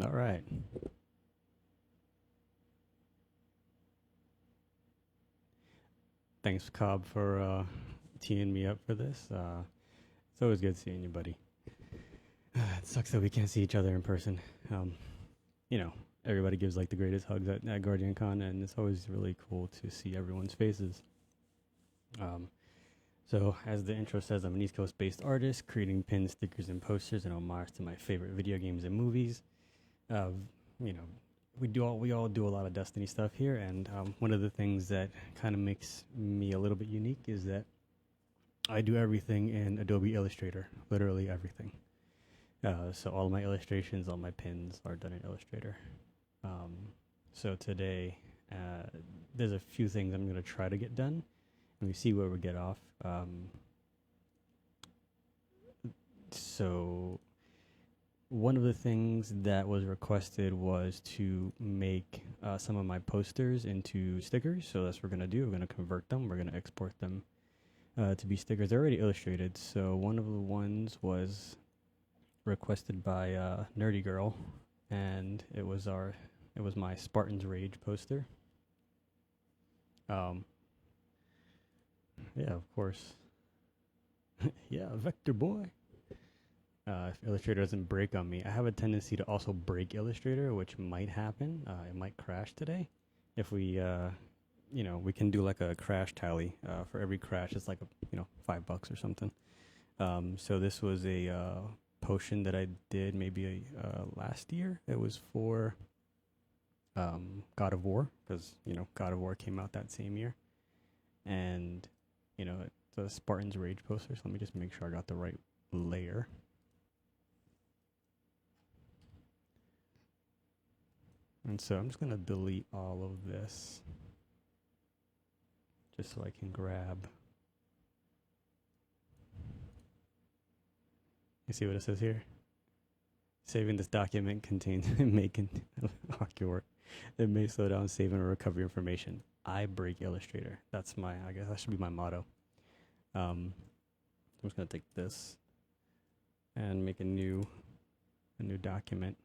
All right. Thanks, Cobb, for teeing me up for this. It's always good seeing you, buddy. It sucks that we can't see each other in person. Um, you know, everybody gives like the greatest hugs at Guardian Con, and it's always really cool to see everyone's faces. Um, so, as the intro says, I'm an East Coast based artist creating pins, stickers, and posters in homage to my favorite video games and movies. Uh, you know, we all do a lot of Destiny stuff here, and one of the things that kind of makes me a little bit unique is that I do everything in Adobe Illustrator, literally everything. So all my illustrations, all my pins are done in Illustrator. Um, so today, uh, there's a few things I'm going to try to get done, and we see where we get off. So one of the things that was requested was to make some of my posters into stickers. So that's what we're going to do. We're going to convert them. We're going to export them to be stickers. They're already illustrated. So one of the ones was requested by Nerdy Girl, and it was my Spartan's Rage poster. Yeah, of course. Yeah, Vector Boy. If Illustrator doesn't break on me, I have a tendency to also break Illustrator, which might happen. It might crash today. If we, we can do like a crash tally. For every crash, it's like $5 or something. So this was a potion that I did maybe last year. It was for God of War, because God of War came out that same year, and it's a Spartan's Rage poster. So let me just make sure I got the right layer. And so I'm just going to delete all of this just so I can grab. You see what it says here? Saving this document contains making work. It may slow down saving or recover information. I break Illustrator. I guess that should be my motto. I'm just going to take this and make a new document.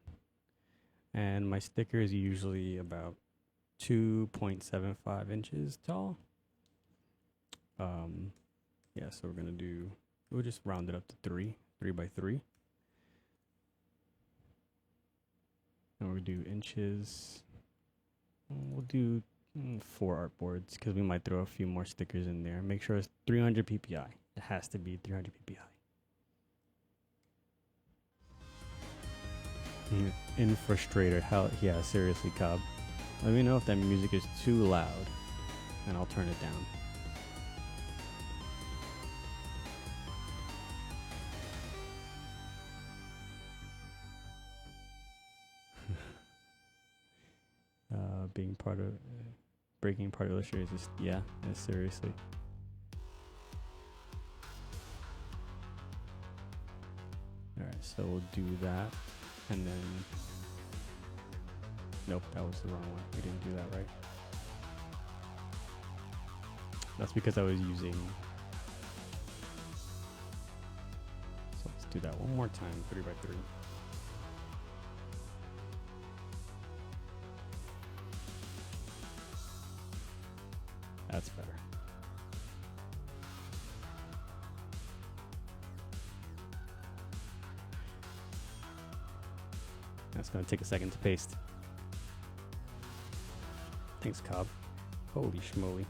And my sticker is usually about 2.75 inches tall. So we'll just round it up to 3 by 3. And we'll do inches. We'll do 4 artboards because we might throw a few more stickers in there. Make sure it's 300 PPI. It has to be 300 PPI. Infrastrator. Hell yeah, seriously, Cobb. Let me know if that music is too loud, and I'll turn it down. Breaking part of Illustrator is just, yeah, seriously. Alright, so we'll do that, and then, nope, that was the wrong one. We didn't do that right. That's because I was using, so let's do that one more time, 3 by 3. That's better. That's going to take a second to paste. Thanks, Cobb. Holy schmoly.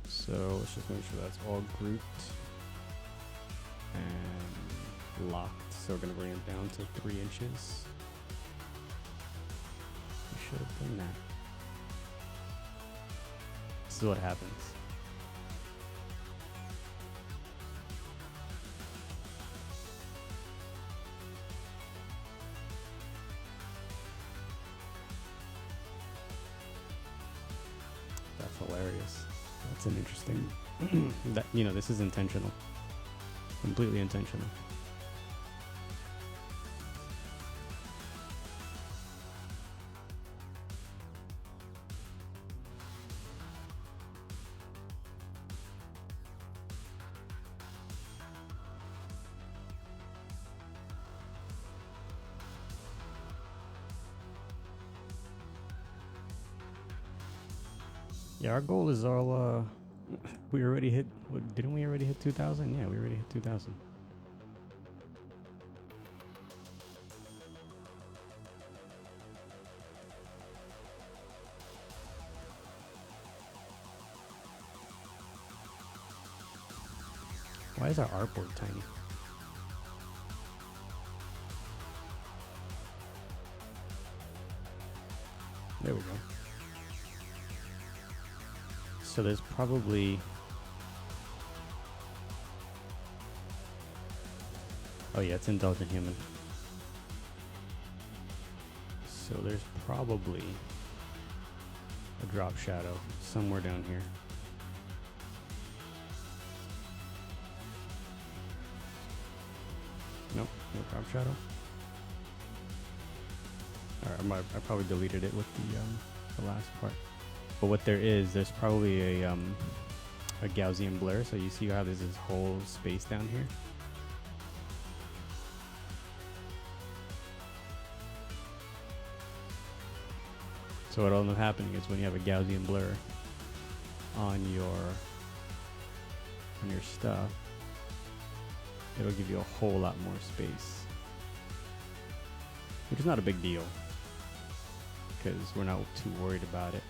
So let's just make sure that's all grouped and locked. So we're going to bring it down to 3 inches. We should have done that. This is what happens. That's hilarious. That's an interesting. This is intentional. Completely intentional. Yeah, our goal is all, we already hit, didn't we already hit 2,000? Yeah, we already hit 2,000. Why is our artboard tiny? There we go. So there's probably... Oh yeah, it's IndulgentHuman. So there's probably a drop shadow somewhere down here. Nope, no drop shadow. Alright, I probably deleted it with the last part. But what there is, there's probably a Gaussian blur. So you see how there's this whole space down here? So what'll end up happening is when you have a Gaussian blur on your stuff, it'll give you a whole lot more space, which is not a big deal because we're not too worried about it.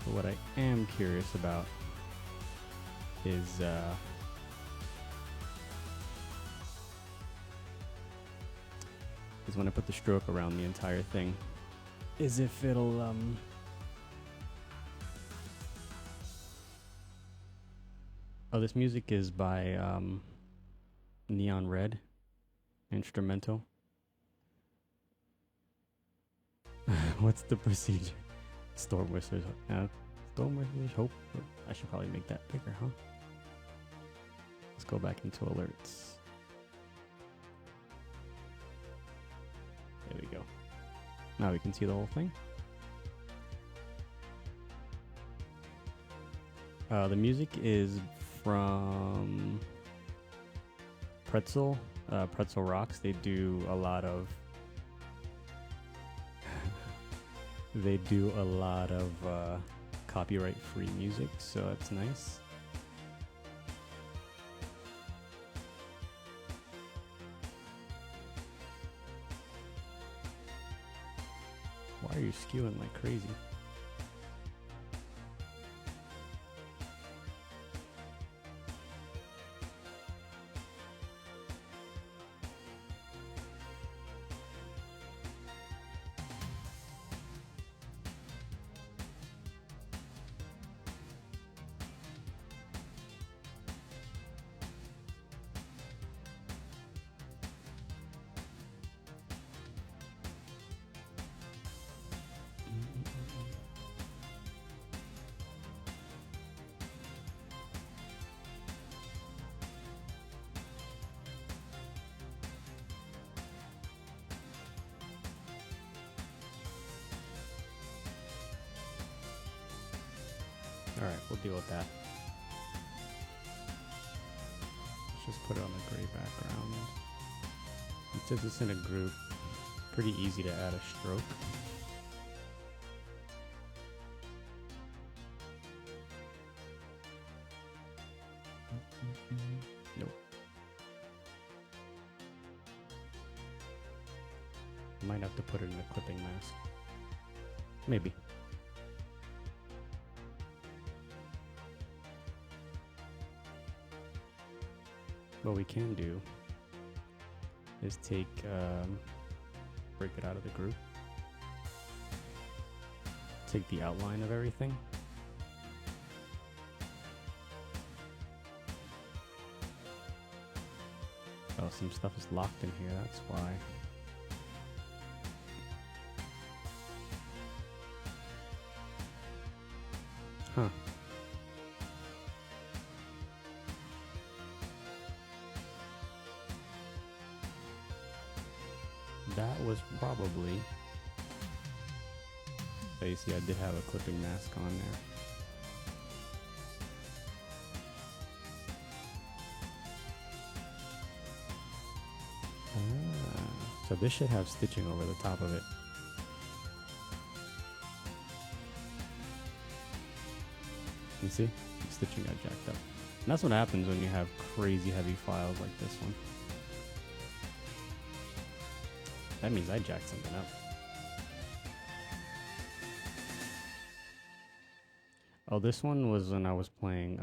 But what I am curious about is when I put the stroke around the entire thing, is if it'll oh, this music is by Neon Red, instrumental. What's the procedure? Storm Whistler's Hope. I should probably make that bigger, huh? Let's go back into alerts. There we go. Now we can see the whole thing. The music is from Pretzel Rocks. They do a lot of copyright free music, so that's nice. Why are you skewing like crazy? Alright, we'll deal with that. Let's just put it on the gray background. And since it's in a group, pretty easy to add a stroke. Nope. Might have to put it in a clipping mask. Maybe. What we can do is break it out of the group, take the outline of everything, oh, some stuff is locked in here, that's why. Huh. That was probably... So you see I did have a clipping mask on there. So this should have stitching over the top of it. You see? The stitching got jacked up. And that's what happens when you have crazy heavy files like this one. That means I jacked something up. Oh, this one was when I was playing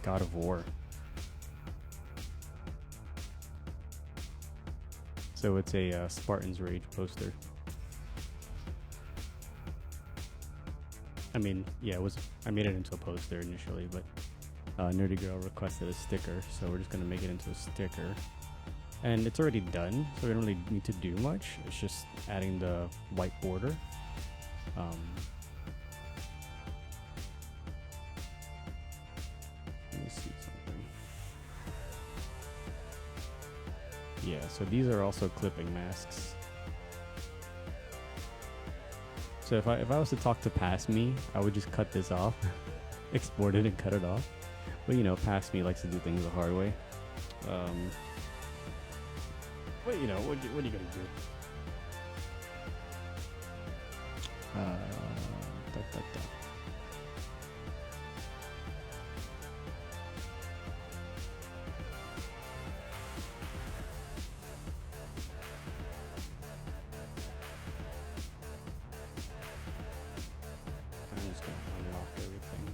God of War. So it's a Spartan's Rage poster. I mean, yeah, I made it into a poster initially, but Nerdy Girl requested a sticker, so we're just gonna make it into a sticker. And it's already done, so we don't really need to do much. It's just adding the white border. Let me see something. Yeah, so these are also clipping masks. So if I was to talk to Past Me, I would just cut this off, export it and cut it off. But you know, Past Me likes to do things the hard way. But you know, what are you gonna do? I'm just gonna unlock everything.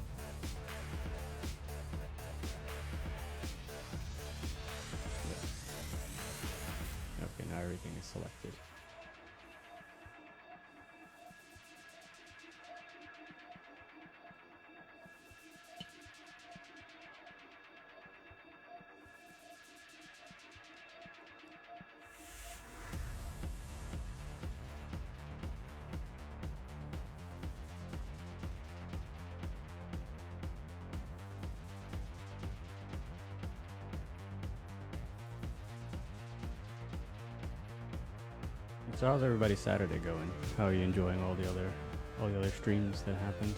Yeah. Okay, now everything is selected. So how's everybody's Saturday going? How are you enjoying all the other streams that happened?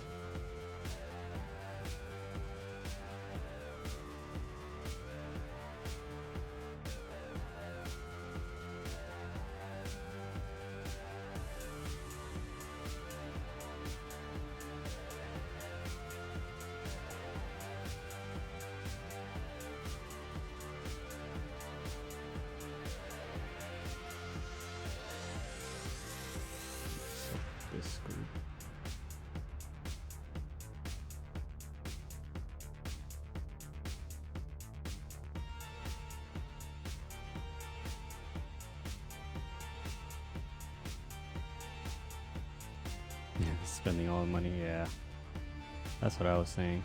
This group. Yeah, spending all the money, yeah. That's what I was saying.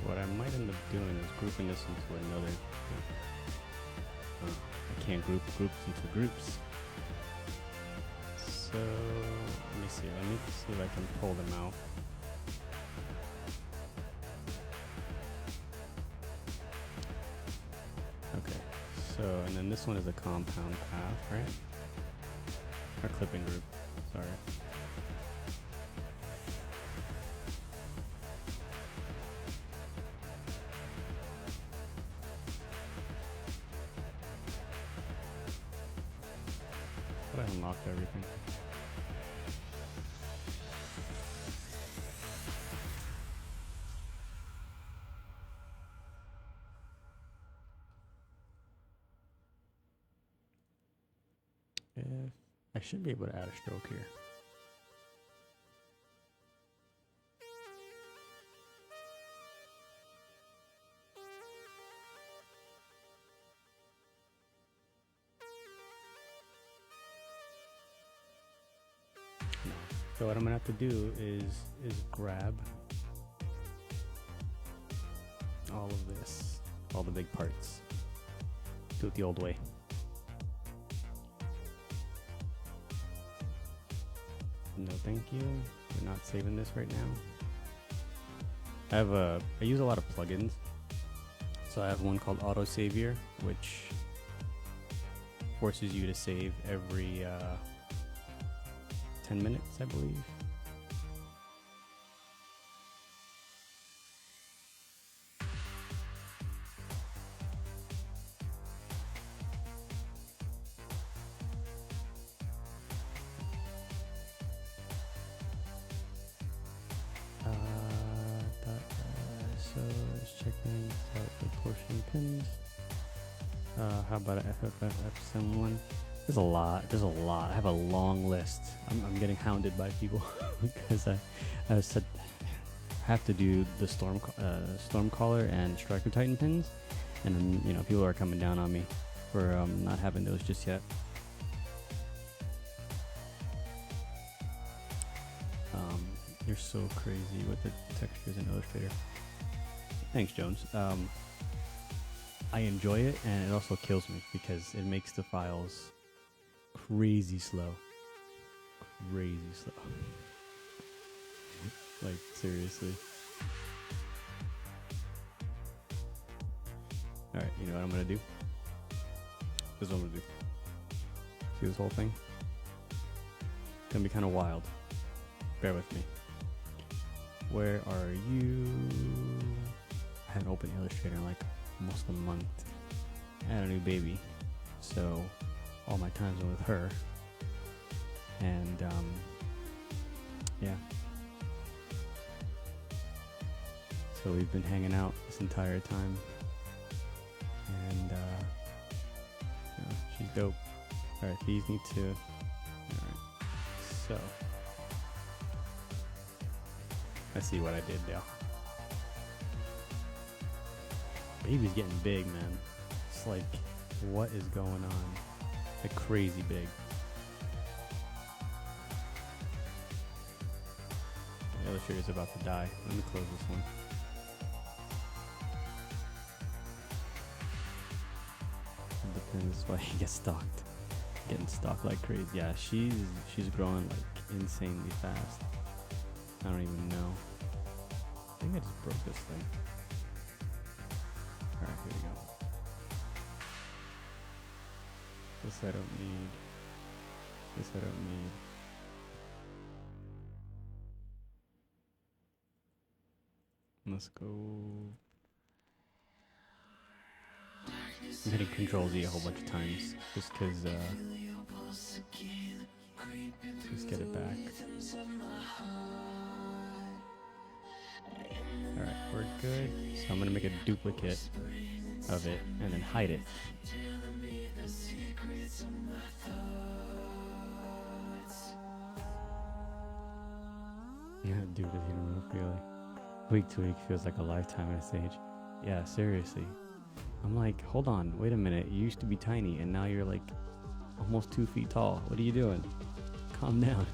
What I might end up doing is grouping this into another thing. I can't group groups into groups. So let me see if I can pull them out. Okay, so and then this one is a compound path, right? Or clipping group, sorry. But I unlocked everything. If I should be able to add a stroke here. So what I'm gonna have to do is grab all of this, all the big parts, do it the old way. No, thank you. We're not saving this right now. I use a lot of plugins. So I have one called Auto Savior, which forces you to save every 10 minutes, I believe. checking out the torsion pins. How about an FFFF71? There's a lot. I have a long list. I'm getting hounded by people because I said have to do the Stormcaller and Striker Titan pins, and then, you know, people are coming down on me for not having those just yet. You're so crazy with the textures in Illustrator. Thanks, Jones. I enjoy it, and it also kills me because it makes the files crazy slow. Crazy slow. Like, seriously. Alright, you know what I'm gonna do? This is what I'm gonna do. See this whole thing? It's gonna be kind of wild. Bear with me. Where are you? I haven't opened Illustrator in like almost a month. I had a new baby, so all my time's been with her. And yeah. So we've been hanging out this entire time, and you know, she's dope. All right, these need to. All right, so let's see what I did now. Baby's getting big, man. It's like, what is going on? Like crazy big. The Illustrator's about to die. Let me close this one. That's why he gets stalked. Getting stalked like crazy. Yeah, she's growing like insanely fast. I don't even know. I think I just broke this thing. Alright, here we go. This I don't need. This I don't need. Let's go. I'm hitting Control Z a whole bunch of times just because, just get it back. Alright, we're good. So I'm going to make a duplicate of it and then hide it. Yeah, dude, you don't know, really. Week to week feels like a lifetime at this age. Yeah, seriously. I'm like, hold on, wait a minute. You used to be tiny, and now you're like almost 2 feet tall. What are you doing? Calm down.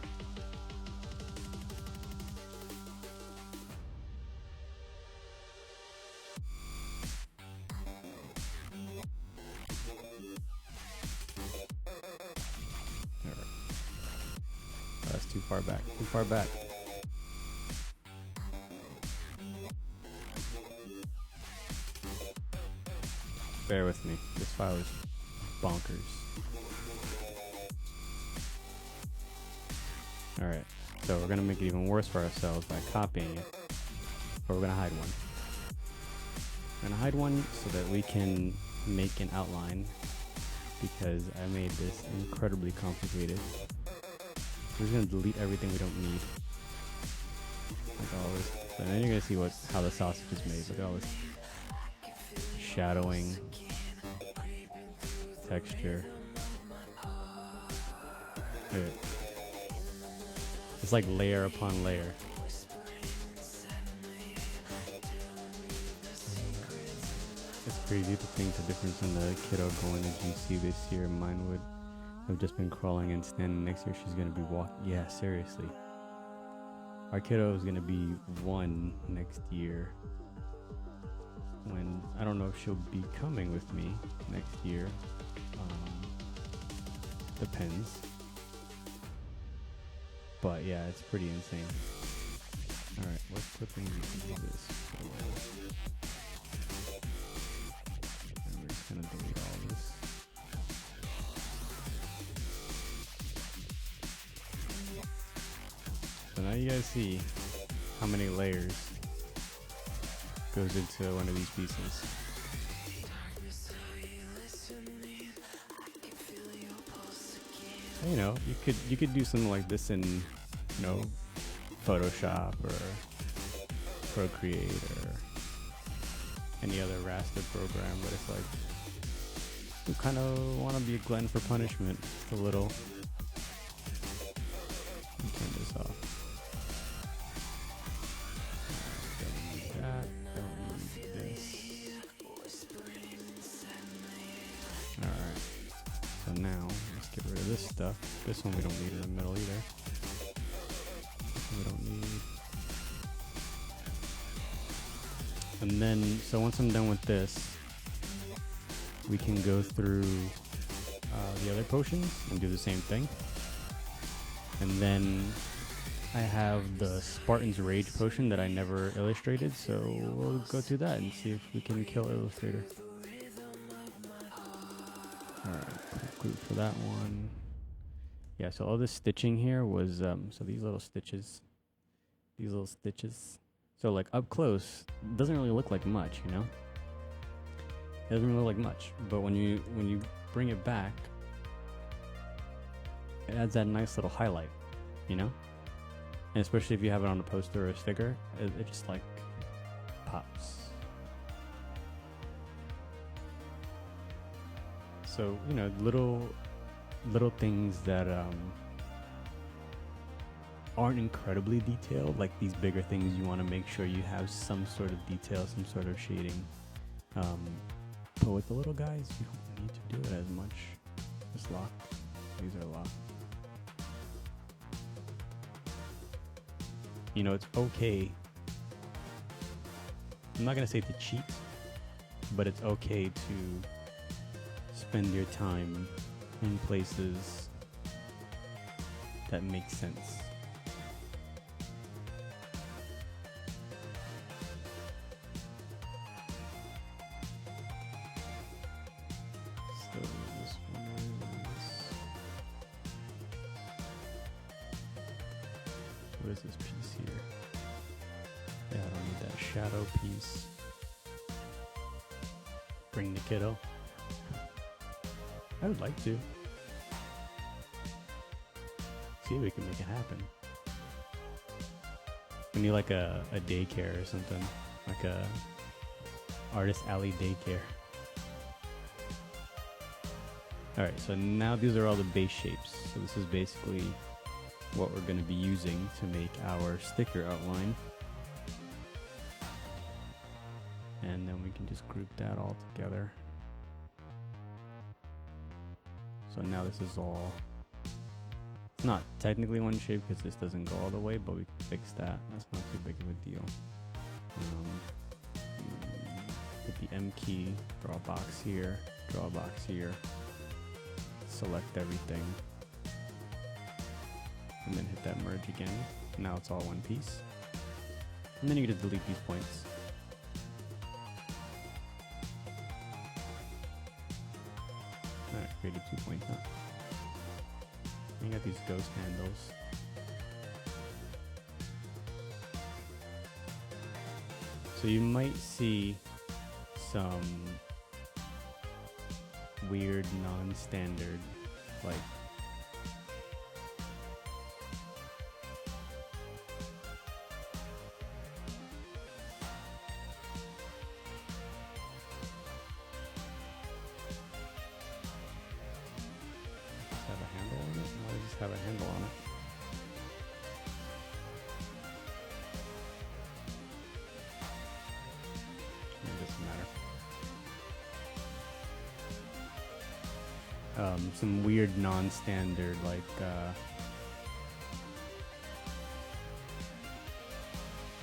All right. Oh, that's too far back. Too far back. Bear with me. This file is bonkers. Alright, so we're going to make it even worse for ourselves by copying it. But we're going to hide one. We're going to hide one so that we can make an outline, because I made this incredibly complicated. We're just going to delete everything we don't need. Like all this. And then you're going to see how the sausage is made. Look at all this shadowing, texture. It's like layer upon layer. It's crazy to think the difference in the kiddo going to GC this year. Mine would have just been crawling and standing. Next year she's going to be walking. Yeah, seriously. Our kiddo is going to be 1 next year. When I don't know if she'll be coming with me next year. Depends. But yeah, it's pretty insane. Alright, what clipping is this? And we're just gonna delete all this. So now you guys see how many layers goes into one of these pieces. You know, you could do something like this in, you know, Photoshop or Procreate or any other raster program, but it's like you kind of want to be a glutton for punishment a little. Turn this off. Don't need that. Don't need this. Alright. So now, let's get rid of this stuff. This one we don't need in the middle either. We don't need. And then, so once I'm done with this, we can go through the other potions and do the same thing. And then I have the Spartan's Rage potion that I never illustrated, so we'll go through that and see if we can kill Illustrator. Alright, group for that one. Yeah, so all this stitching here was, so these little stitches. So like up close, it doesn't really look like much, you know? It doesn't really look like much, but when you bring it back, it adds that nice little highlight, you know? And especially if you have it on a poster or a sticker, it just like pops. So, you know, little things that aren't incredibly detailed, like these bigger things, you want to make sure you have some sort of detail, some sort of shading. But with the little guys, you don't need to do it as much. It's locked. These are locked. You know, it's okay. I'm not going to say to cheat, but it's okay to spend your time in places that make sense. So this one is... What is this piece here? Yeah, I don't need that shadow piece. Bring the kiddo. I would like to. See if we can make it happen. We need like a daycare or something. Like a ArtistAlley daycare. Alright, so now these are all the base shapes. So this is basically what we're going to be using to make our sticker outline. And then we can just group that all together. So now this is all, it's not technically one shape because this doesn't go all the way, but we can fix that. That's not too big of a deal. Hit the M key, draw a box here, draw a box here, select everything, and then hit that merge again. Now it's all one piece. And then you can just delete these points. Alright, created 2 points now. You got these ghost handles. So you might see some weird non-standard, like have a handle on it. It doesn't matter. Some weird non-standard like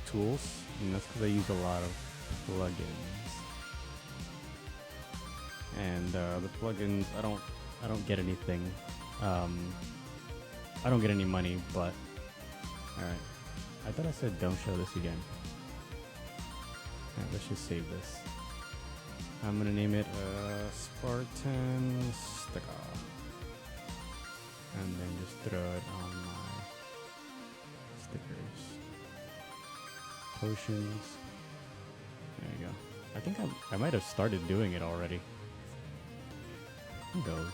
tools, and that's because I use a lot of plugins. And the plugins, I don't get anything. I don't get any money, but alright. I thought I said don't show this again. Alright, let's just save this. I'm gonna name it Spartan Sticker. And then just throw it on my stickers. Potions. There you go. I think I might have started doing it already. Who knows?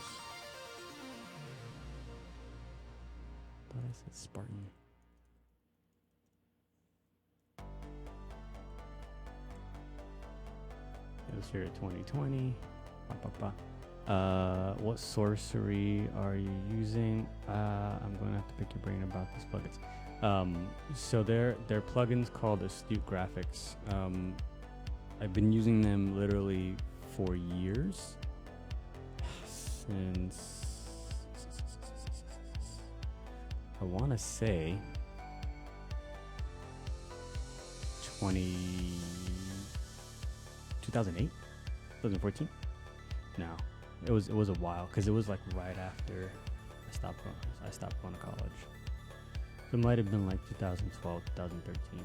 Thought I said Spartan. Illustrator 2020. What sorcery are you using? I'm going to have to pick your brain about these plugins. So they're plugins called Astute Graphics. I've been using them literally for years. Since I want to say 2008, 2014. No, it was a while because it was like right after I stopped going to college. So it might have been like 2012, 2013.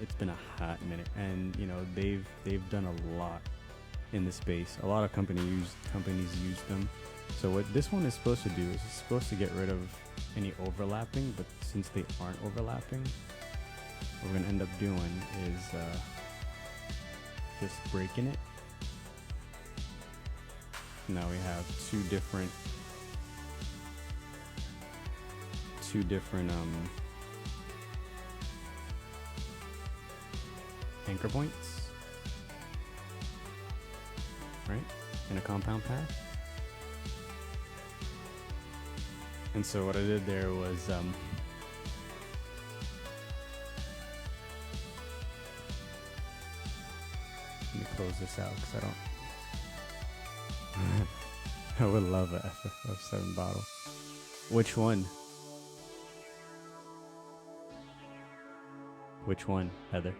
It's been a hot minute, and you know they've done a lot in this space. A lot of companies use them. So what this one is supposed to do is it's supposed to get rid of any overlapping, but since they aren't overlapping, what we're gonna end up doing is just breaking it. Now we have two different anchor points, right, in a compound path. And so what I did there was let me close this out because I don't I would love a FF7 bottle. Which one? Which one, Heather?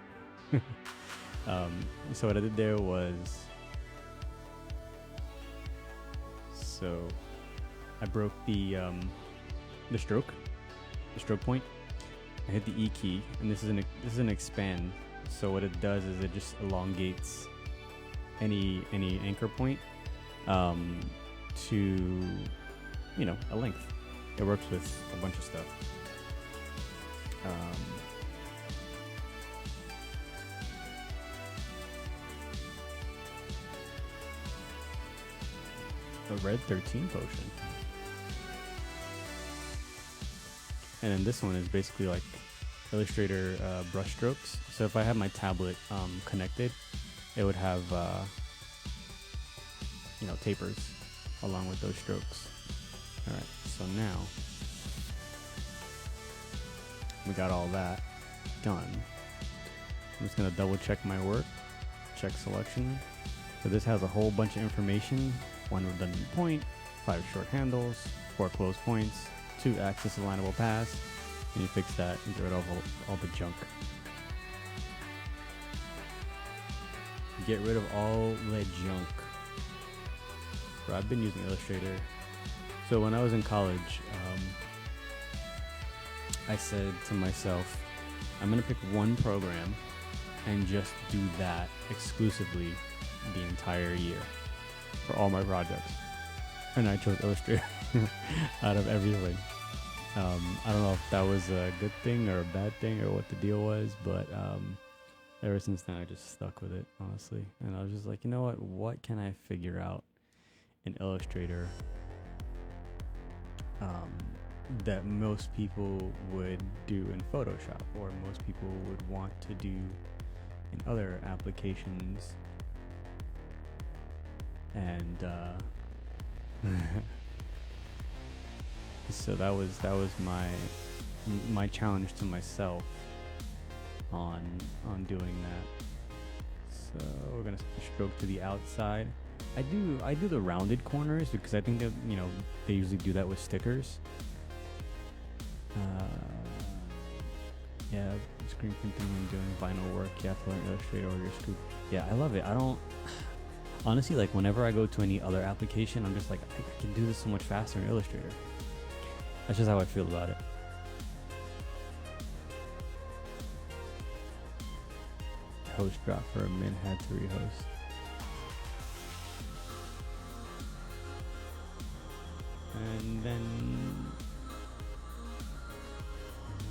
So what I did there was, so I broke the stroke point. I hit the E key, and this is an expand. So what it does is it just elongates any anchor point to, you know, a length. It works with a bunch of stuff. A red 13 potion. And then this one is basically like Illustrator brush strokes. So if I have my tablet connected, it would have you know, tapers along with those strokes. All right, so now we got all that done. I'm just gonna double check my work, check selection. So this has a whole bunch of information: 1 redundant point, 5 short handles, 4 close points, 2 axis alignable paths, and you fix that and get rid of all the junk. Get rid of all the junk. Bro, I've been using Illustrator. So when I was in college, I said to myself, I'm gonna pick one program and just do that exclusively the entire year for all my projects. And I chose Illustrator out of everything. I don't know if that was a good thing or a bad thing or what the deal was, but ever since then I just stuck with it, honestly. And I was just like, you know what can I figure out in Illustrator that most people would do in Photoshop, or most people would want to do in other applications. And so that was my challenge to myself on doing that. So we're gonna stroke to the outside. I do the rounded corners because I think that, you know, they usually do that with stickers. Yeah, screen printing when doing vinyl work, you have to learn Illustrator or your scoop. Yeah, I love it. I don't honestly, like, whenever I go to any other application, I'm just like, I can do this so much faster in Illustrator. That's just how I feel about it. Host drop for a min, had to rehost. And then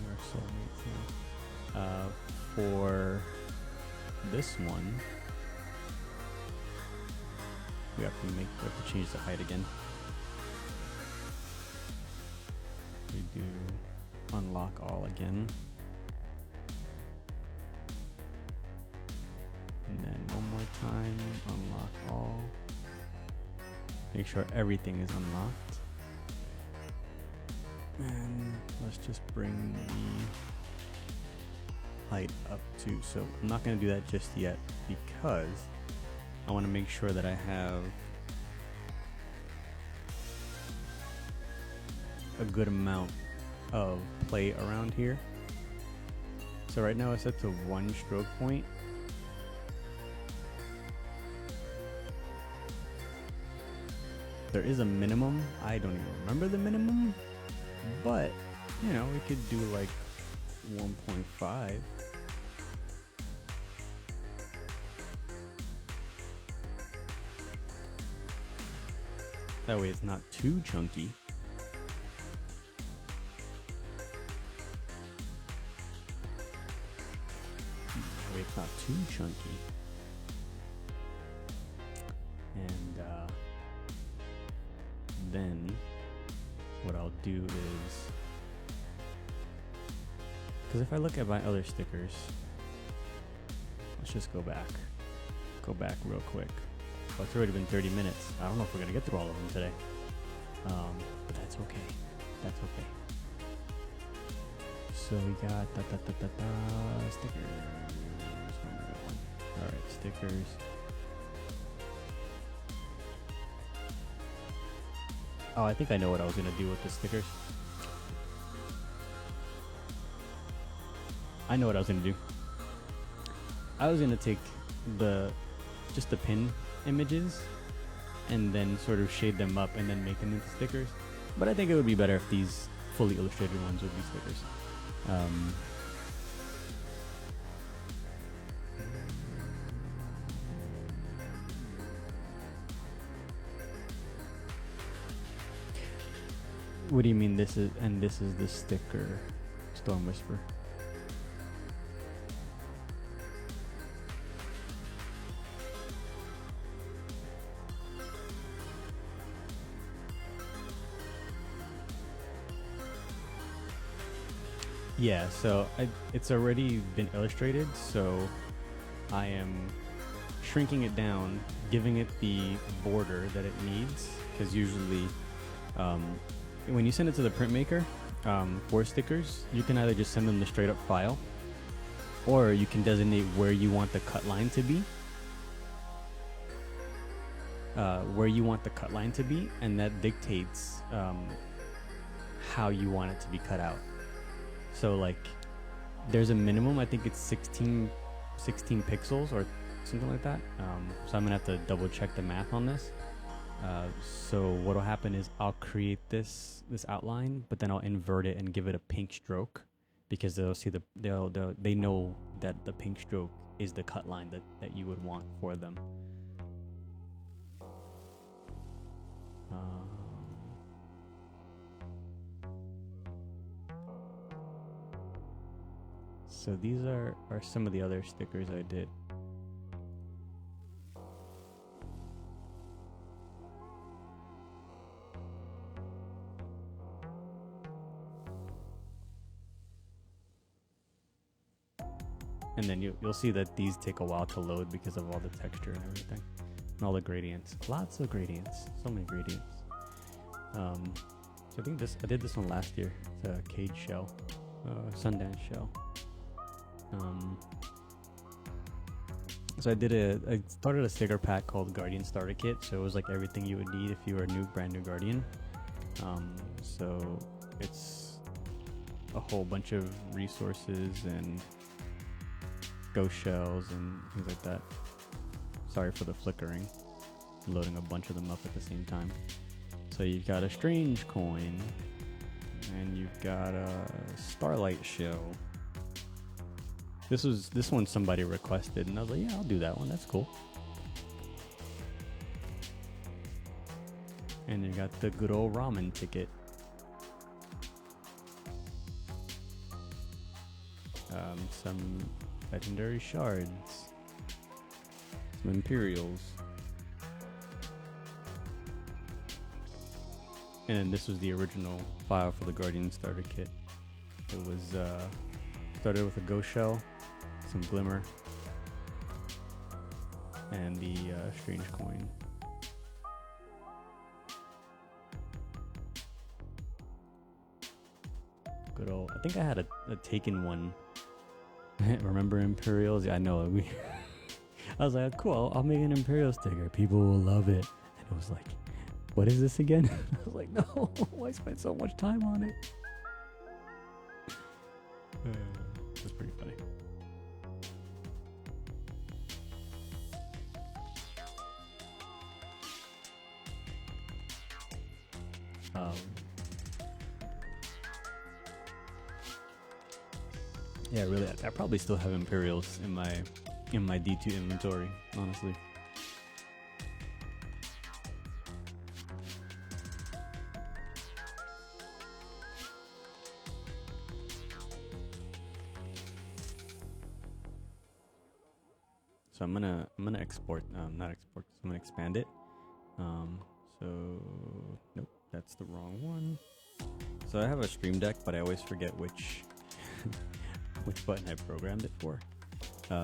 our soulmates now. For this one, we have to change the height again. We do unlock all again. And then one more time, unlock all. Make sure everything is unlocked. And let's just bring the height up to, so I'm not going to do that just yet because I want to make sure that I have a good amount of play around here. So right now it's set to 1 stroke point. There is a minimum. I don't even remember the minimum, but you know, we could do like 1.5. That way it's not too chunky. That way it's not too chunky. And then what I'll do is, because if I look at my other stickers, let's just go back real quick. Well, it's already been 30 minutes. I don't know if we're gonna get through all of them today, but that's okay. That's okay. So we got stickers. All right, stickers. Oh, I think I know what I was gonna do with the stickers. I know what I was gonna do. I was gonna take just the pin images and then sort of shade them up and then make them into stickers. But I think it would be better if these fully illustrated ones would be stickers. What do you mean this is the sticker? Storm Whisper. Yeah, so it's already been illustrated, so I am shrinking it down, giving it the border that it needs, because usually when you send it to the printmaker for stickers, you can either just send them the straight up file, or you can designate where you want the cut line to be. And that dictates how you want it to be cut out. So like there's a minimum, I think it's 16 pixels or something like that. So I'm gonna have to double check the math on this. So what'll happen is I'll create this outline, but then I'll invert it and give it a pink stroke, because they'll see they know that the pink stroke is the cut line that you would want for them. So these are some of the other stickers I did. And then you'll see that these take a while to load because of all the texture and everything. And all the gradients. Lots of gradients. So many gradients. So I think I did this one last year. It's a cage shell. Sundance shell. So I started a sticker pack called Guardian Starter Kit. So it was like everything you would need if you were a brand new Guardian. So it's a whole bunch of resources and ghost shells and things like that. Sorry for the flickering. I'm loading a bunch of them up at the same time. So you've got a strange coin, and you've got a starlight shell. This one somebody requested, and I was like, yeah, I'll do that one. That's cool. And you got the good old ramen ticket. Some legendary shards. Some Imperials. And then this was the original file for the Guardian Starter Kit. It was started with a ghost shell, some glimmer, and the strange coin. Good old. I think I had a Taken one. Remember Imperials? Yeah, I know. I was like, cool. I'll make an Imperial sticker. People will love it. And it was like, what is this again? I was like, no. Why spend so much time on it? That's pretty funny. Yeah, really. I probably still have Imperials in my D2 inventory, honestly. So I'm gonna export, not export. I'm gonna expand it. So nope, that's the wrong one. So I have a Stream Deck, but I always forget which which button I programmed it for.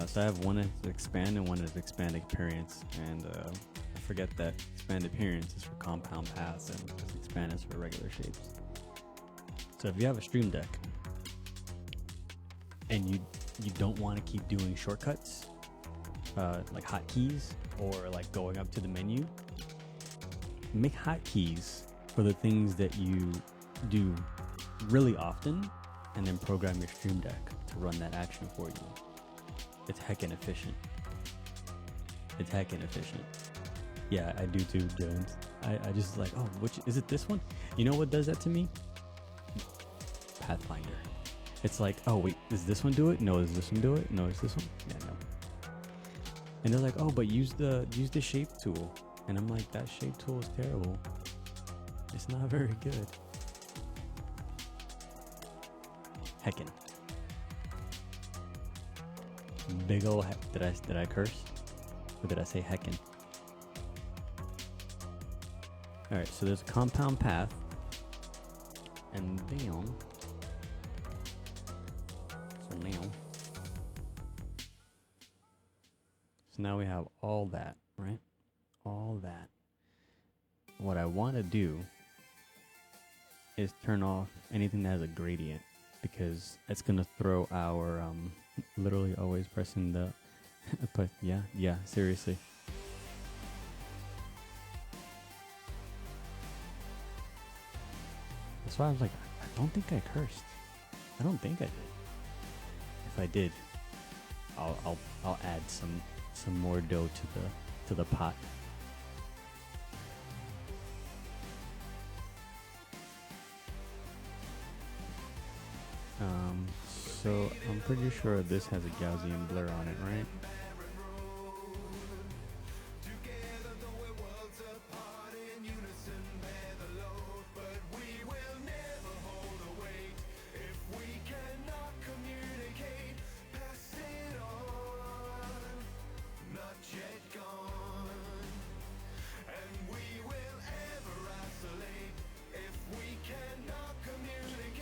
So I have one as expand and one as expand appearance, and I forget that expand appearance is for compound paths and expand is for regular shapes. So if you have a Stream Deck and you don't want to keep doing shortcuts, like hotkeys or like going up to the menu, make hotkeys for the things that you do really often, and then program your Stream Deck to run that action for you. It's heckin' efficient. It's heckin' efficient. Yeah, I do too, Jones. I just like, oh, which is it? This one? You know what does that to me? Pathfinder. It's like, oh wait, does this one do it? No, does this one do it? No, is this one? Yeah, no. And they're like, oh, but use the shape tool. And I'm like, that shape tool is terrible. It's not very good. Heckin'. Big ol' did I curse? Or did I say heckin'? Alright, so there's a compound path. And bam. So now we have all that, right? All that. What I want to do is turn off anything that has a gradient, because it's going to throw our literally always pressing the but yeah, seriously. That's why I was like, I don't think I cursed. I don't think I did. If I did, I'll add some more dough to the pot. So I'm pretty sure this has a Gaussian blur on it, right?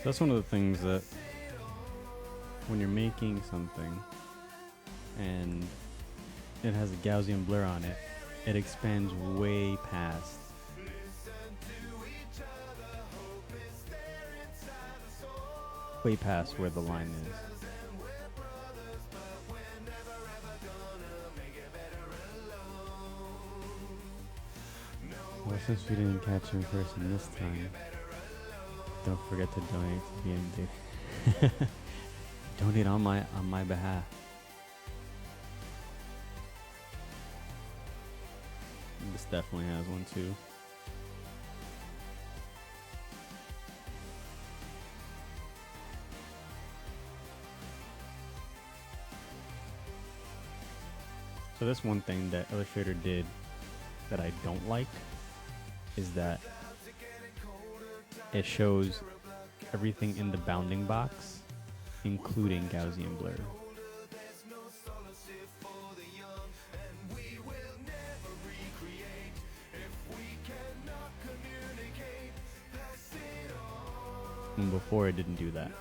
That's one of the things that when you're making something and it has a Gaussian blur on it, it expands way past where the line is. Well, since we didn't catch you in person this time, don't forget to donate to BMD. Donate on my behalf. This definitely has one too. So this one thing that Illustrator did that I don't like is that it shows everything in the bounding box, including Gaussian blur. And before it didn't do that.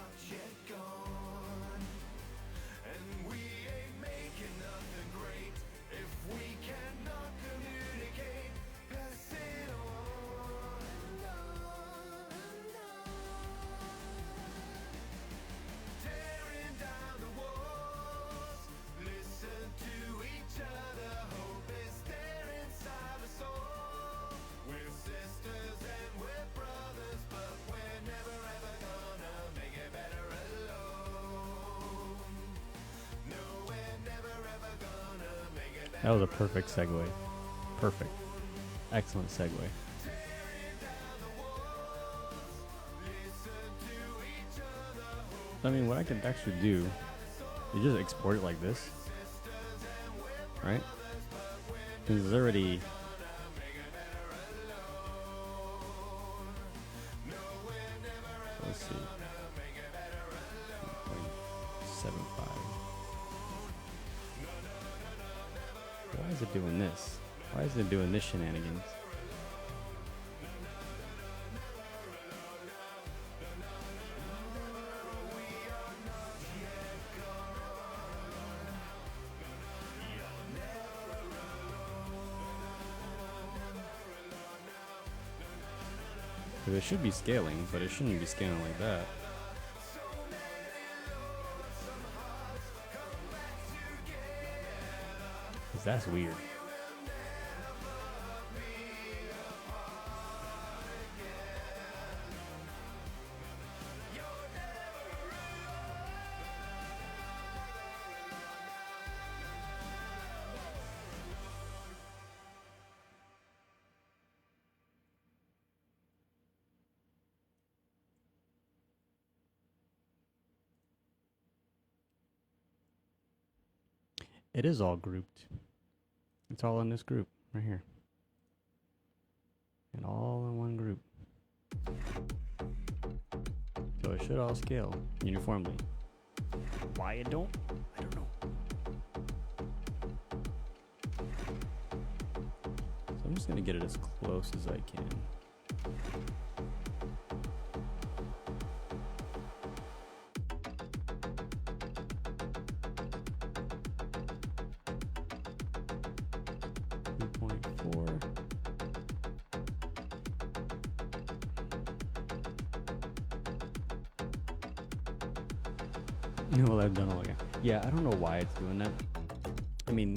That was a perfect segue. Perfect. Excellent segue. I mean, what I could actually do is just export it like this. Right? Because it's already... Let's see. 1.75. Why is it doing this? Why is it doing this shenanigans? It should be scaling, but it shouldn't be scaling like that. Cause that's weird. It is all grouped. It's all in this group right here. And all in one group. So it should all scale uniformly. Why it don't? I don't know. So I'm just gonna get it as close as I can. Well, I've done all again. Yeah, I don't know why it's doing that. I mean,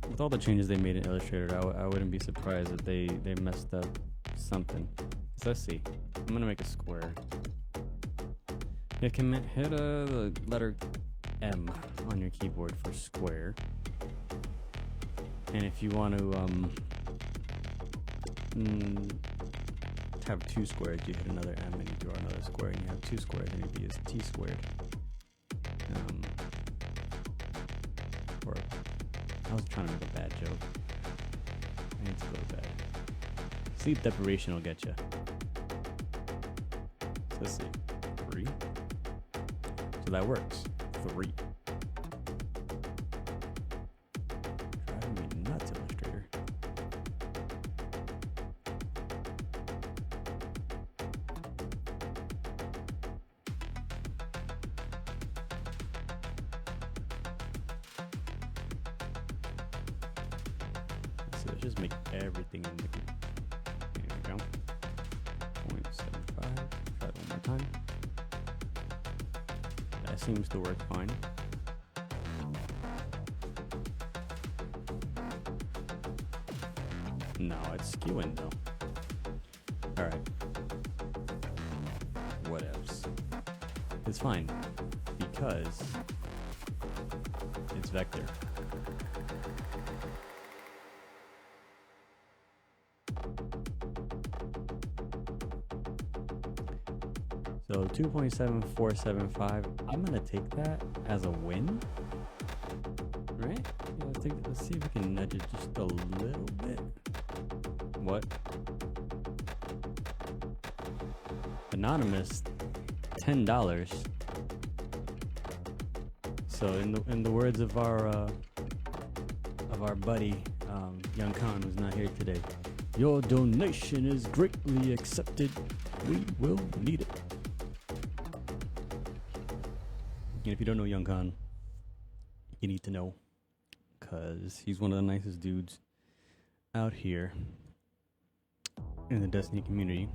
with all the changes they made in Illustrator, I wouldn't be surprised if they messed up something. So let's see. I'm gonna make a square. You can hit the letter M on your keyboard for square. And if you want to have two squares, you hit another M and you draw another square, and you have two squares, and it'd be as T squared. Or I was trying to make a bad joke. I need to go to bed. Sleep deprivation will get you. So let's see. 3. So that works. 3. Driving me nuts, Illustrator. So let's just make everything in the group. There we go. 0.75. Try it one more time. That seems to work fine. No, it's skewing though. Alright. Whatevs. It's fine. Because it's vector. So 2.7475, I'm gonna take that as a win, right? Yeah, let's see if we can nudge it just a little bit. What? Anonymous, $10. So in the words of our buddy Young Khan, who's not here today, your donation is greatly accepted. We will need it. And if you don't know Young Khan, you need to know, because he's one of the nicest dudes out here in the Destiny community.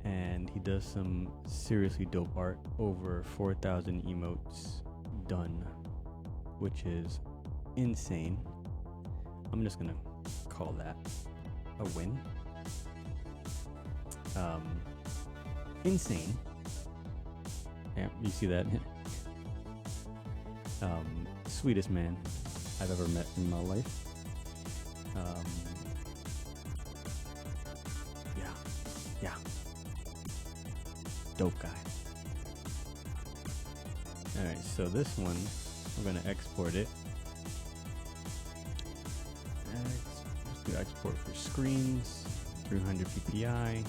And he does some seriously dope art. Over 4,000 emotes done, which is insane. I'm just gonna call that a win. Insane. Yeah, you see that? Sweetest man. I've ever met in my life. Yeah. Dope guy. Alright, so this one, we're going to export it. Let's do export for screens, 300 ppi.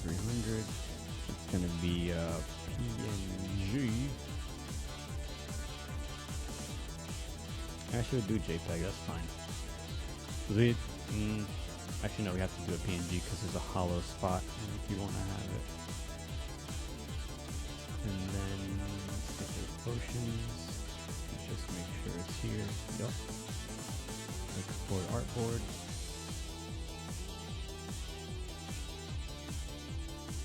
300. It's going to be PNG. Actually, we'll do JPEG, that's fine. Actually, no, we have to do a PNG because there's a hollow spot if you want to have it. And then sticker potions. Let's just make sure it's here. Yup. Export artboard.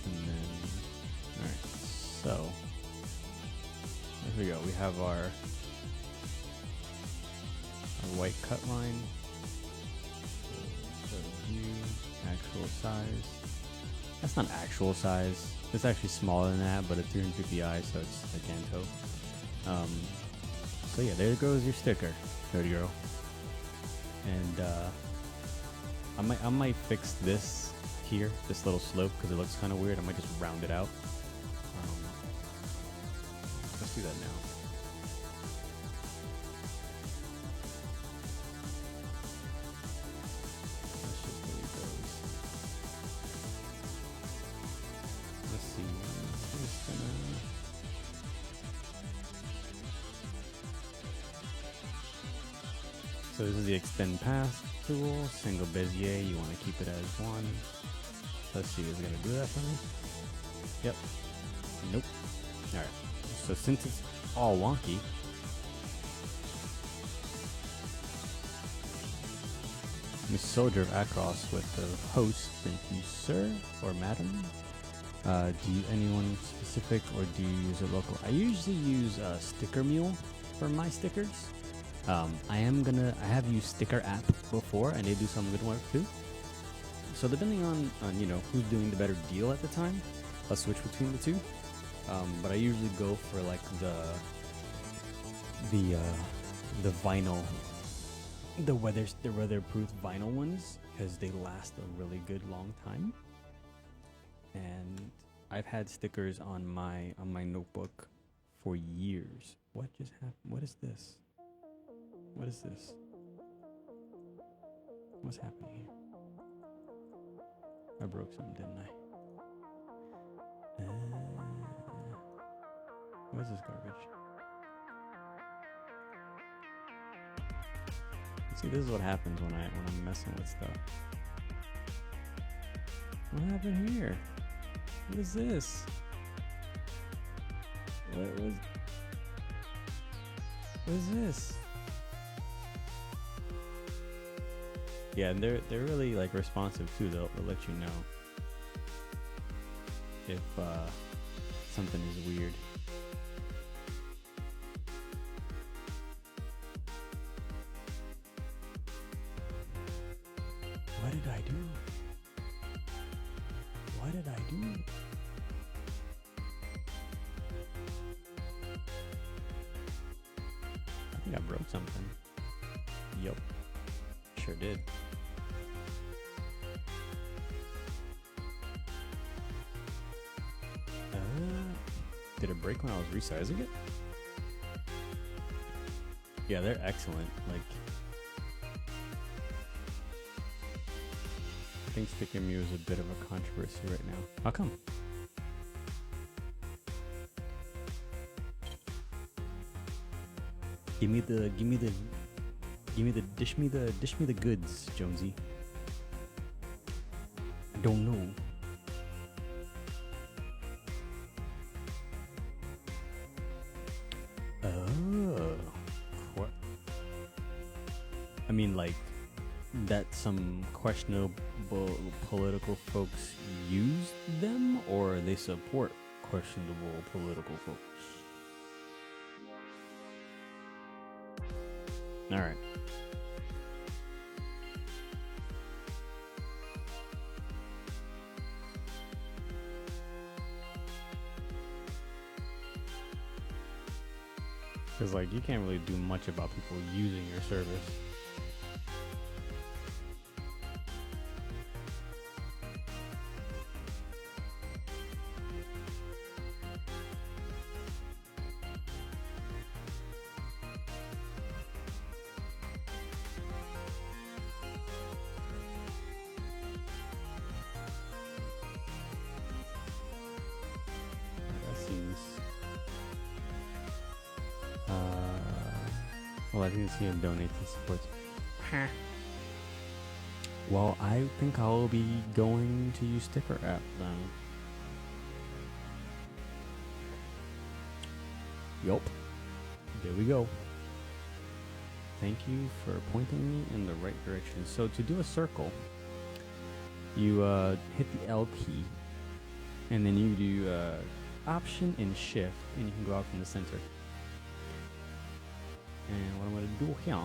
And then, alright, so there we go. We have our white cut line. View, actual size. That's not actual size. It's actually smaller than that, but it's 350 ppi, so it's giganto. So yeah, there goes your sticker. There you go. And I might fix this here, this little slope, because it looks kind of weird. I might just round it out. Let's do that now. So this is the extend path tool, single Bezier, you want to keep it as one. Let's see, is it going to do that for me? Yep. Nope. Alright, so since it's all wonky, Miss Soldier of Akros with the host, thank you sir, or madam. Do you anyone specific, or do you use a local? I usually use Sticker Mule for my stickers. I have used Sticker App before, and they do some good work too. So depending on you know who's doing the better deal at the time, I'll switch between the two. But I usually go for like the vinyl, the weatherproof vinyl ones, because they last a really good long time. And I've had stickers on my notebook for years. What just happened? What is this? What is this? What's happening here? I broke something, didn't I? What is this garbage? See, this is what happens when I'm messing with stuff. What happened here? What is this? What is this? Yeah, and they're really like responsive too. They'll let you know if something is weird. What did I do? What did I do? I think I broke something. Yup. Sure did. Did it break when I was resizing it? Yeah, they're excellent. Like, I think Sticker Mule is a bit of a controversy right now. How come? Dish me the goods, Jonesy. I don't know. Oh, what? I mean, like, that some questionable political folks use them, or they support questionable political folks? All right. Because, like, you can't really do much about people using your service. That seems... well, I think it's going to donate to support. Well, I think I'll be going to use sticker app then. Yup. There we go. Thank you for pointing me in the right direction. So to do a circle, you hit the L key, and then you do Option and Shift, and you can go out from the center. And what I'm going to do here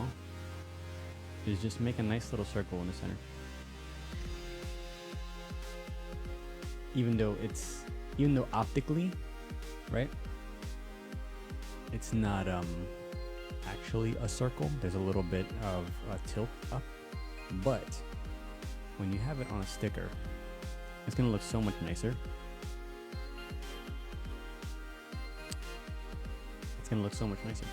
is just make a nice little circle in the center. Even though optically, right, it's not actually a circle. There's a little bit of a tilt up, but when you have it on a sticker, it's gonna look so much nicer. It's gonna look so much nicer.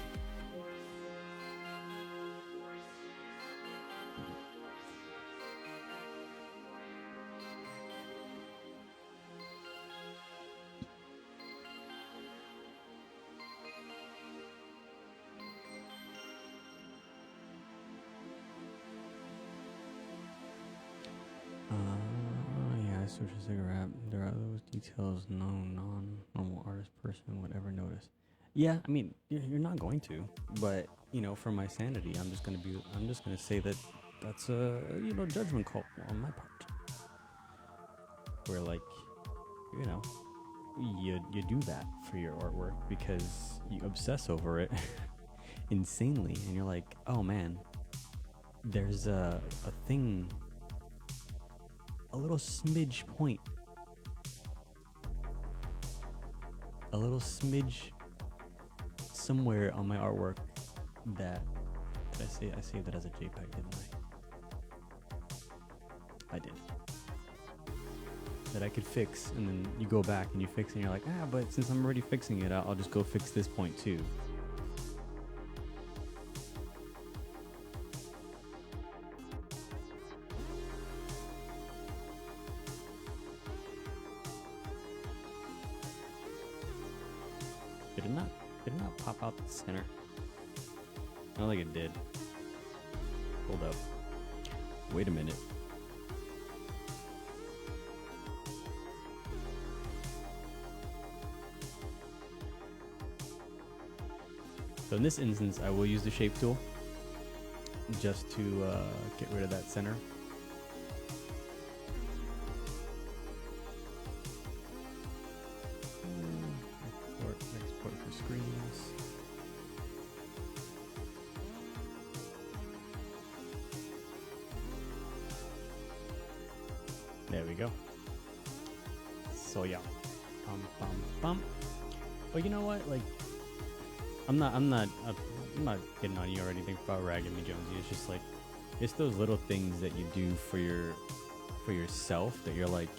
Yeah, I searched a cigarette. There are those details no non-normal artist person would ever notice. Yeah, I mean, you're not going to, but you know, for my sanity, I'm just gonna say that that's a judgment call on my part. Where, like, you know, you do that for your artwork because you obsess over it insanely, and you're like, oh man, there's a thing, a little smidge point, a little smidge somewhere on my artwork that I saved it as a JPEG, didn't I? I did. That I could fix, and then you go back and you fix it, and you're like, but since I'm already fixing it, I'll just go fix this point too. Did it not pop out the center? I don't think it did. Hold up. Wait a minute. So in this instance, I will use the shape tool just to get rid of that center. Export for screens. There we go. So yeah, but you know what? Like, I'm not getting on you or anything about ragging me, Jonesy. It's just like, it's those little things that you do for yourself that you're like,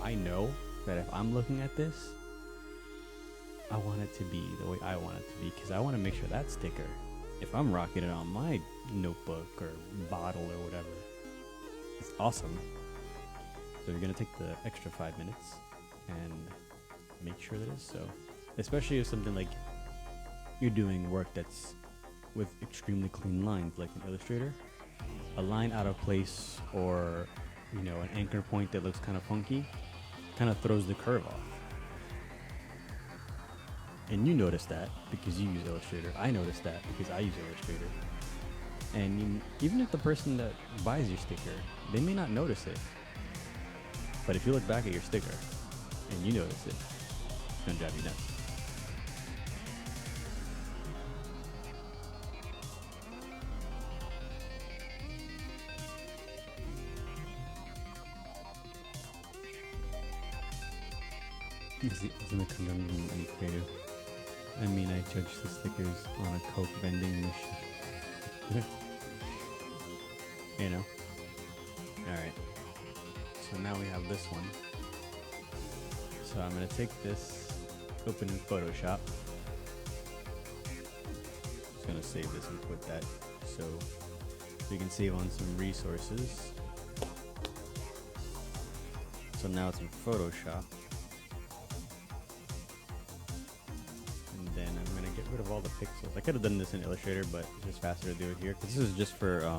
I know that if I'm looking at this, I want it to be the way I want it to be, because I want to make sure that sticker, if I'm rocking it on my notebook or bottle or whatever, it's awesome. So you're going to take the extra 5 minutes and make sure that it's so. Especially if something like you're doing work that's with extremely clean lines, like in Illustrator, a line out of place or, you know, an anchor point that looks kind of funky kind of throws the curve off. And you notice that because you use Illustrator. I notice that because I use Illustrator. And even if the person that buys your sticker, they may not notice it. But if you look back at your sticker and you notice it, it's gonna drive you nuts. It's gonna come down and creative. I mean, I judge the stickers on a Coke vending machine. You know? Alright. So now we have this one. So I'm going to take this, open in Photoshop. Just going to save this and put that so we can save on some resources. So now it's in Photoshop. And then I'm going to get rid of all the pixels. I could have done this in Illustrator, but it's just faster to do it here. Because this is just for,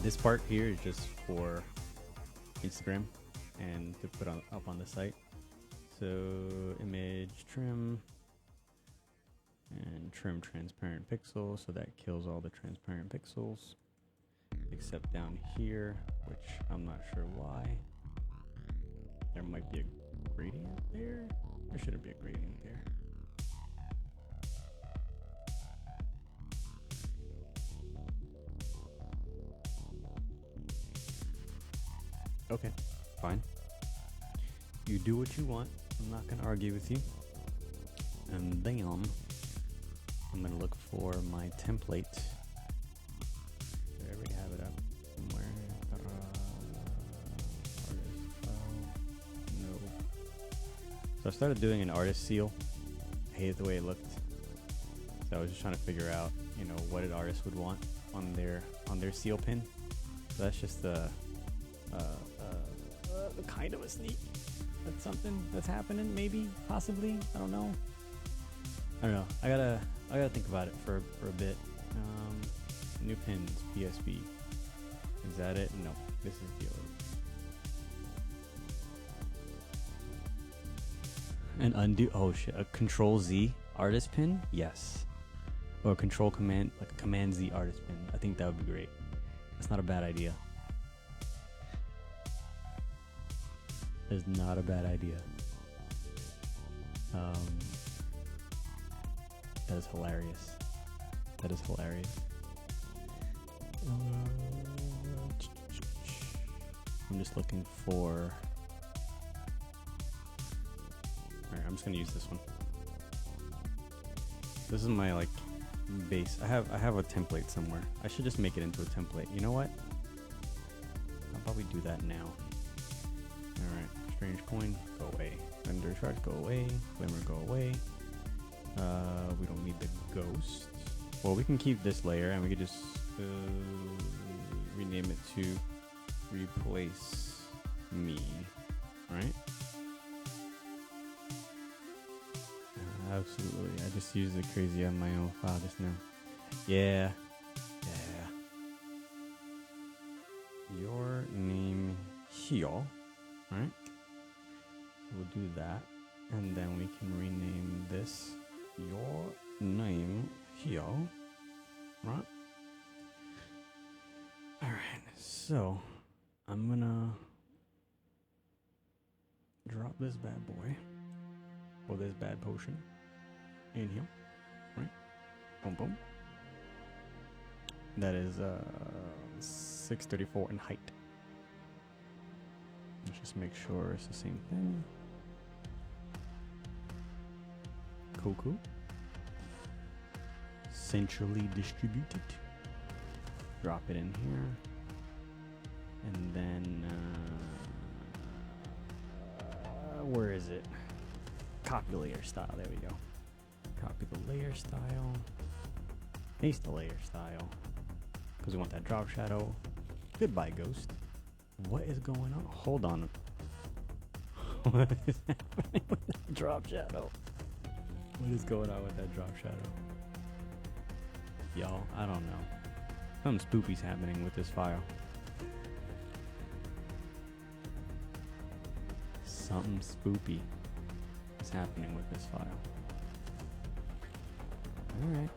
this part here is just for Instagram and to put up on the site. So image trim and trim transparent pixels. So that kills all the transparent pixels. Except down here, which I'm not sure why. There might be a gradient there. There shouldn't be a gradient there. Okay, fine. You do what you want. I'm not gonna argue with you. And then I'm gonna look for my template. I already have it up somewhere. No. So I started doing an artist seal. I hated the way it looked. So I was just trying to figure out, you know, what an artist would want on their seal pin. So that's just the kind of a sneak. That's something that's happening, maybe, possibly. I don't know. I gotta think about it for a bit. New pins, PSB. Is that it? No, this is the other. And undo. Oh shit! A Control Z artist pin? Yes. Or a Control Command, like a Command Z artist pin. I think that would be great. That's not a bad idea. Is not a bad idea. That is hilarious. That is hilarious. I'm just looking for. Alright, I'm just gonna use this one. This is my like base. I have a template somewhere. I should just make it into a template. You know what? I'll probably do that now. Alright, strange coin, go away. Render charge, go away. Glimmer, go away. We don't need the ghost. Well, we can keep this layer and we could just rename it to replace me, right? Absolutely. I just used it crazy on my own file just now. Yeah. Yeah. Your name here. Right? We'll do that. And then we can rename this your name here. Right? Alright, so I'm gonna drop this bad boy. Or this bad potion in here. Right? Boom boom. That is 634 in height. Let's just make sure it's the same thing. Cool. Centrally distributed. Drop it in here. And then, where is it? Copy the layer style. There we go. Copy the layer style. Paste the layer style. Because we want that drop shadow. Goodbye, ghost. What is going on? Hold on. What is happening with that drop shadow? What is going on with that drop shadow? Y'all, I don't know. Something spoopy's happening with this file. Something spoopy is happening with this file. Alright.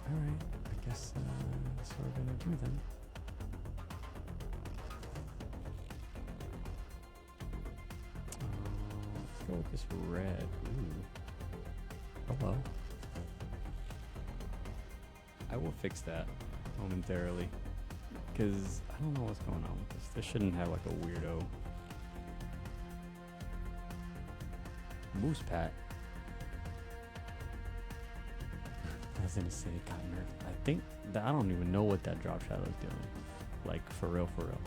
I guess that's what we're gonna do then. Let's go with this red. Ooh. Hello. I will fix that momentarily. Because I don't know what's going on with this. This shouldn't have like a weirdo moose pat. I was gonna say it got nerfed. I think that I don't even know what that drop shadow is doing. Like for real, for real.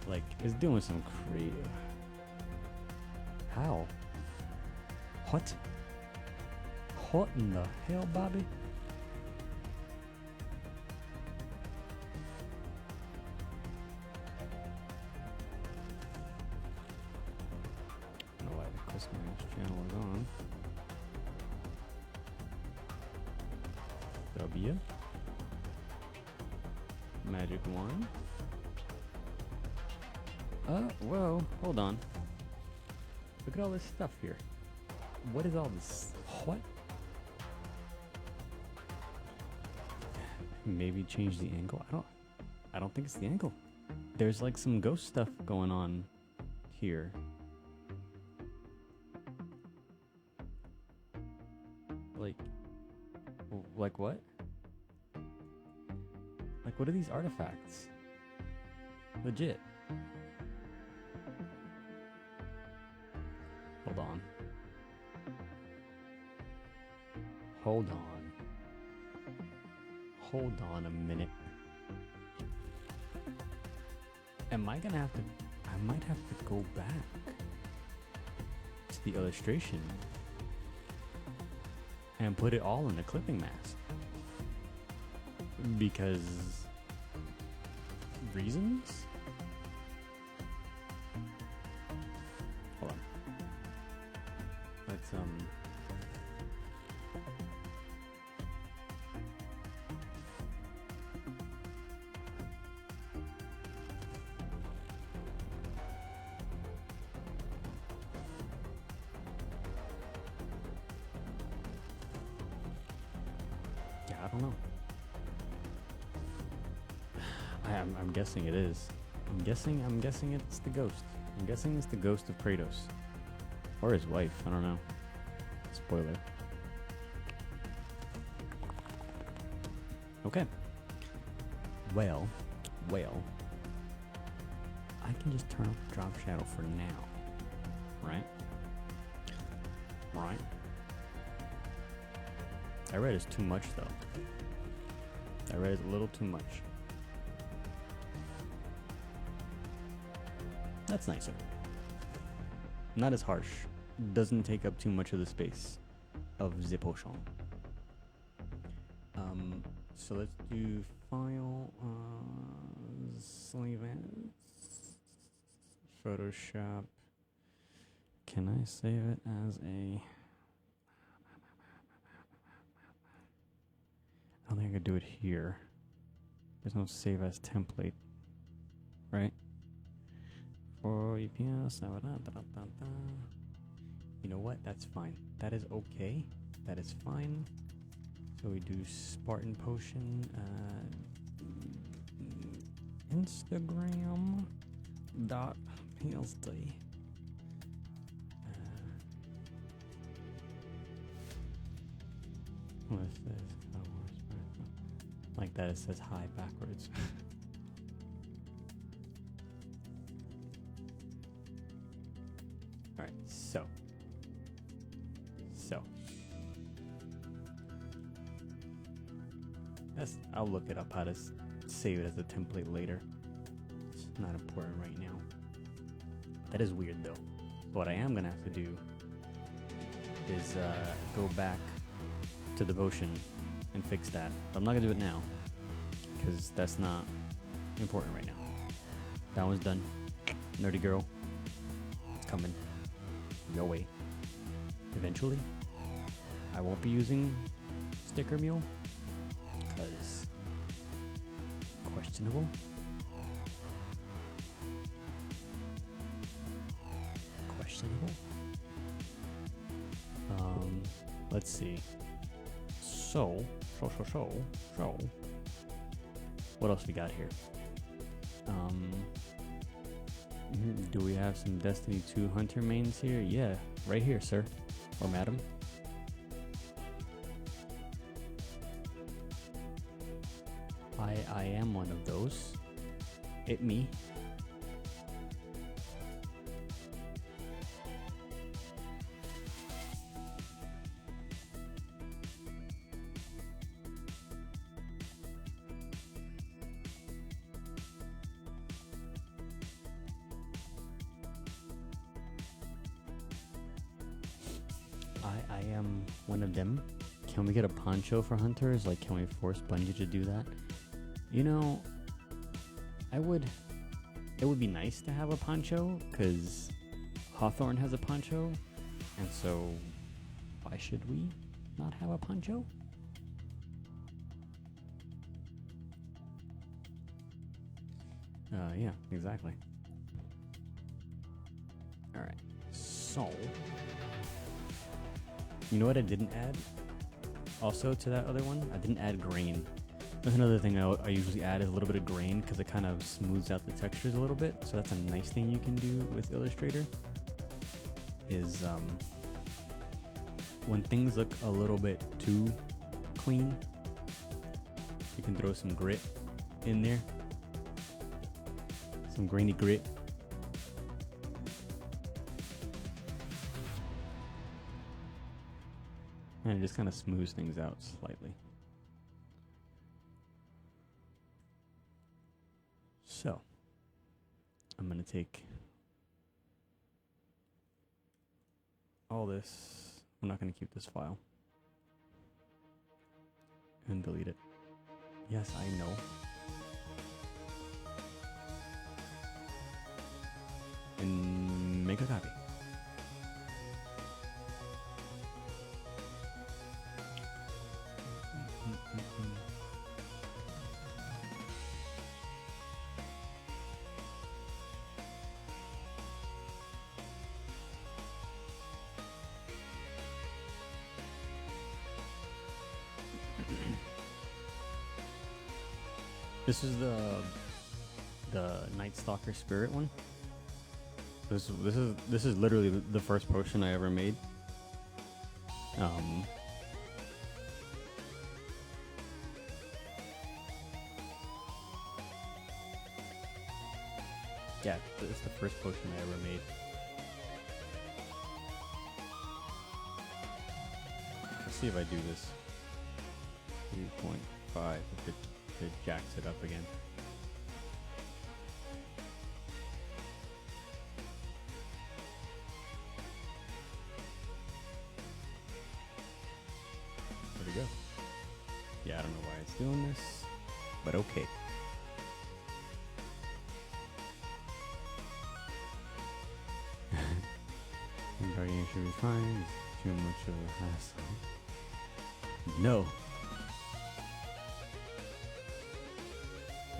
Like it's doing some creative. How? What? What in the hell, Bobby? I don't know why the Christmas channel is on. W. Magic wand. Whoa, hold on. Look at all this stuff here. What is all this? What? Maybe change the angle? I don't think it's the angle. There's like some ghost stuff going on here. Like what? Like what are these artifacts? Legit. Hold on. Hold on. Hold on a minute. Am I gonna have to... I might have to go back to the illustration and put it all in the clipping mask. Because... reasons? Hold on. Let's yeah, I don't know. I'm guessing it is. I'm guessing it's the ghost. I'm guessing it's the ghost of Kratos. Or his wife, I don't know. Spoiler. Okay. Well. I can just turn off the drop shadow for now. Right? Right? That red is too much though. That red is a little too much. That's nicer. Not as harsh. Doesn't take up too much of the space of the potion. So let's do file, sleeve ends, Photoshop. Can I save it as a... I don't think I could do it here. There's no save as template, right? For EPS, you know what? That's fine. That is okay. That is fine. So we do Spartan Potion, Instagram dot PSD. What is this? Like that, it says hi backwards. All right, so that's, I'll look it up how to save it as a template later. It's not important right now. That is weird though. What I am gonna have to do is go back to the potion and fix that. But I'm not gonna do it now because that's not important right now. That one's done. Nerdy girl, it's coming your way. Eventually, I won't be using sticker mule because questionable. Let's see. So, what else we got here? Do we have some Destiny 2 Hunter mains here? Yeah, right here, sir. Or madam. I am one of those. It me. I am one of them. Can we get a poncho for hunters? Like, can we force Bungie to do that? You know, it would be nice to have a poncho, because Hawthorne has a poncho, and so why should we not have a poncho? Yeah, exactly. Alright, so you know what I didn't add also to that other one? I didn't add grain. That's another thing I usually add, is a little bit of grain, because it kind of smooths out the textures a little bit. So that's a nice thing you can do with Illustrator, is when things look a little bit too clean, you can throw some grit in there, some grainy grit. And it just kind of smooths things out slightly. So, I'm going to take all this. I'm not going to keep this file. And delete it. Yes, I know. And make a copy. This is the Night Stalker Spirit one. This is literally the first potion I ever made. Yeah, it's the first potion I ever made. Let's see if I do this. 3.5. If it jacks it up again. There we go. Yeah, I don't know why it's doing this, but okay. Guardian should be fine. It's too much of a hassle. No.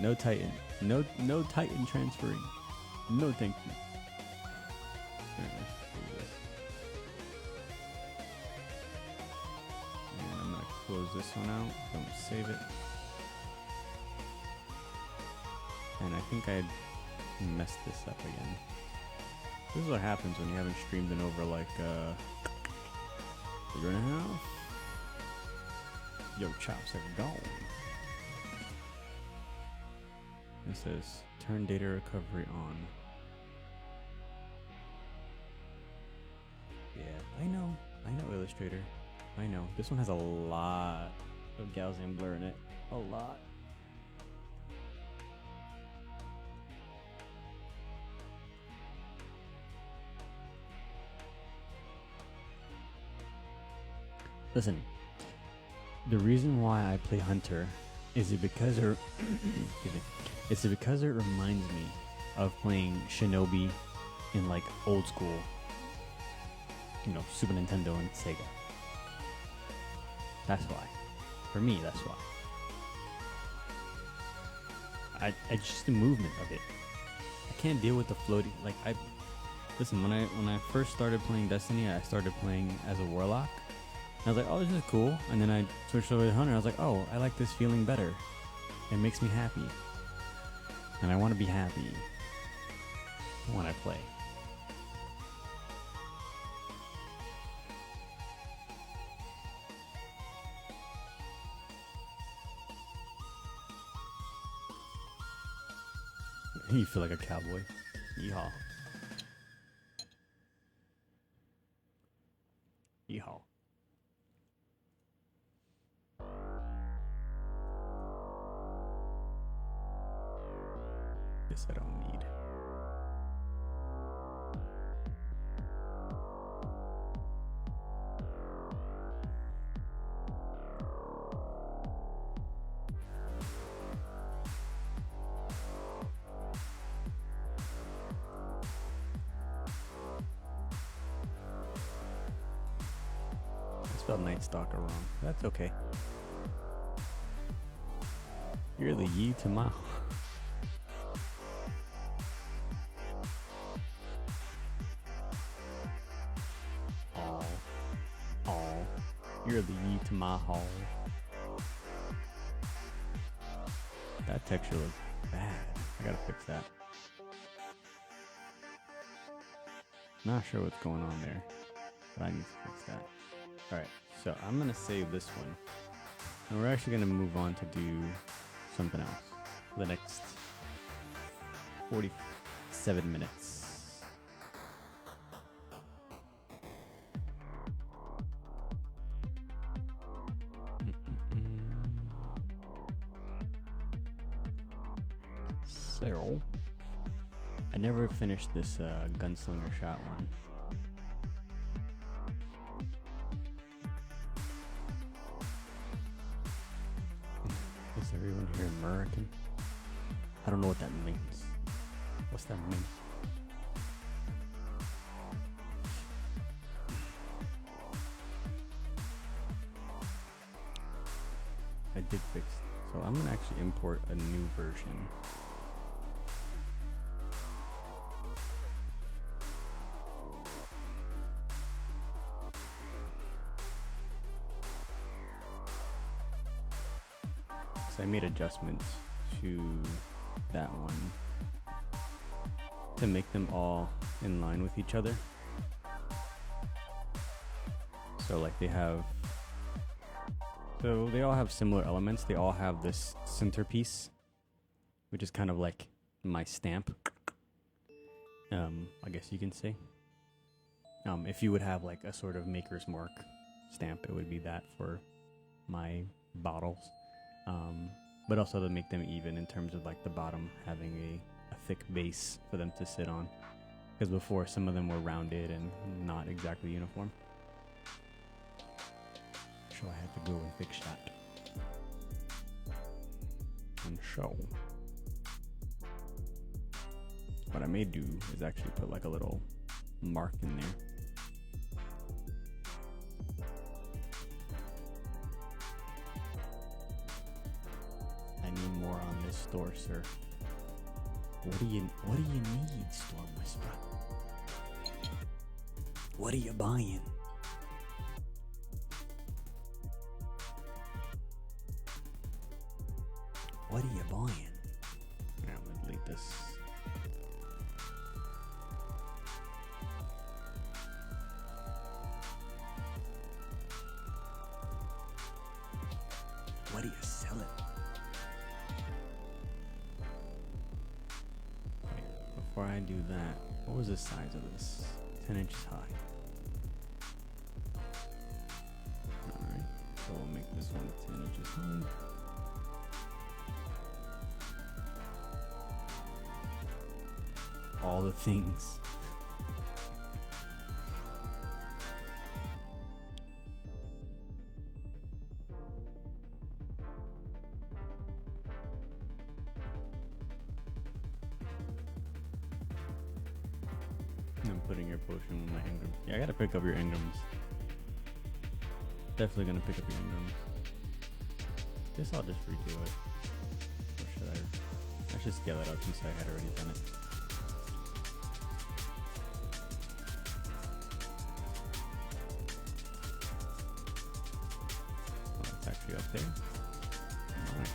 No Titan. No Titan transferring. No thank you. Alright, let's do this. And I'm gonna close this one out. Don't save it. And I think I messed this up again. This is what happens when you haven't streamed in over like a year and a half. Yo, chops are gone. It says turn data recovery on. Yeah, I know Illustrator. I know. This one has a lot of Gaussian blur in it. A lot. Listen, the reason why I play Hunter is it because excuse me. It's because it reminds me of playing Shinobi in like old school, you know, Super Nintendo and Sega. That's why. For me, that's why. I just the movement of it. I can't deal with the floating. Like listen, when I first started playing Destiny, I started playing as a warlock. And I was like, oh, this is cool. And then I switched over to Hunter. I was like, oh, I like this feeling better. It makes me happy. And I want to be happy when I play. You feel like a cowboy. Yeehaw. Yeehaw. This I don't need. Spelled Night Stalker wrong. That's okay. You're the Yi to my. You're the Yi to my hall. That texture looks bad. I gotta fix that. Not sure what's going on there, but I need to fix that. Alright, so I'm gonna save this one. And we're actually gonna move on to do something else for the next 47 minutes. So, I never finished this gunslinger shot one. Is everyone here American? I don't know what that means. What's that mean? I did fix it. So I'm gonna actually import a new version. So I made adjustments to that one to make them all in line with each other. So like they all have similar elements. They all have this centerpiece, which is kind of like my stamp. I guess you can say. If you would have like a sort of maker's mark stamp, it would be that for my bottles. But also to make them even in terms of like the bottom having a thick base for them to sit on. Because before some of them were rounded and not exactly uniform. So I had to go and fix that. And so what I may do is actually put like a little mark in there. More on this store, sir. What do you need, Storm Whisperer? What are you buying? What are you buying? Yeah, I'm gonna delete this. What are you selling? Before I do that, what was the size of this? 10 inches high. Alright, so we'll make this one 10 inches high. All the things. I'm putting your potion with my engrams. Yeah, I gotta pick up your engrams. Definitely gonna pick up your engrams. Guess I'll just redo it. Or should I? I should scale it up since I had already done it. Oh, it's actually up there. Alright.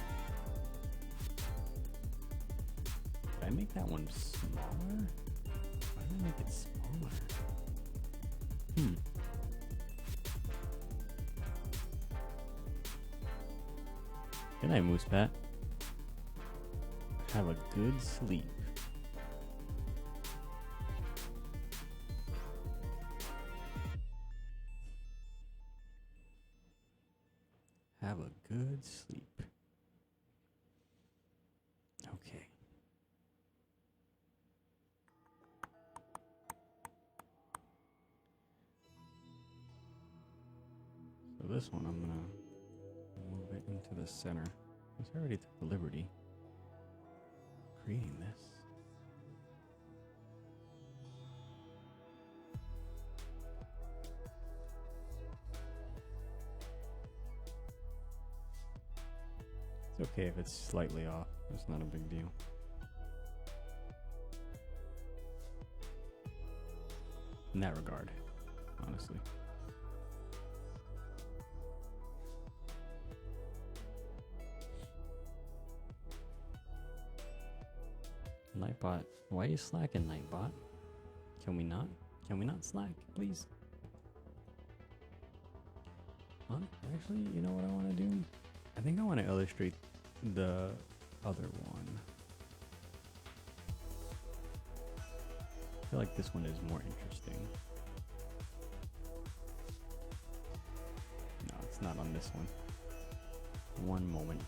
Did I make that one smaller? Why did I make it smaller? Good night, Moose Pat. Have a good sleep. Have a good sleep. Okay. So this one I'm gonna move it into the center. I already took the liberty of creating this. okay if it's slightly off. It's not a big deal. In that regard, honestly. Nightbot, why are you slacking, Nightbot? Can we not? Can we not slack, please? Actually, you know what I want to do? I think I want to illustrate the other one. I feel like this one is more interesting. No, it's not on this one. One moment.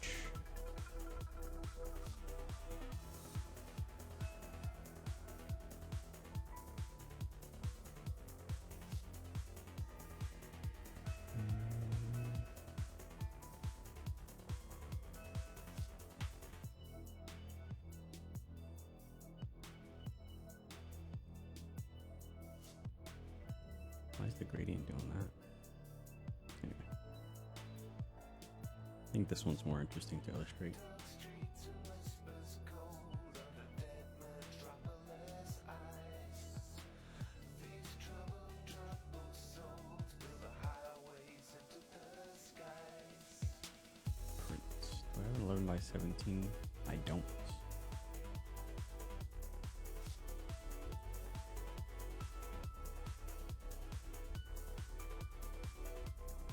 Why is the gradient doing that? Anyway. I think this one's more interesting to illustrate. Print. Do I have an 11 by 17? I don't.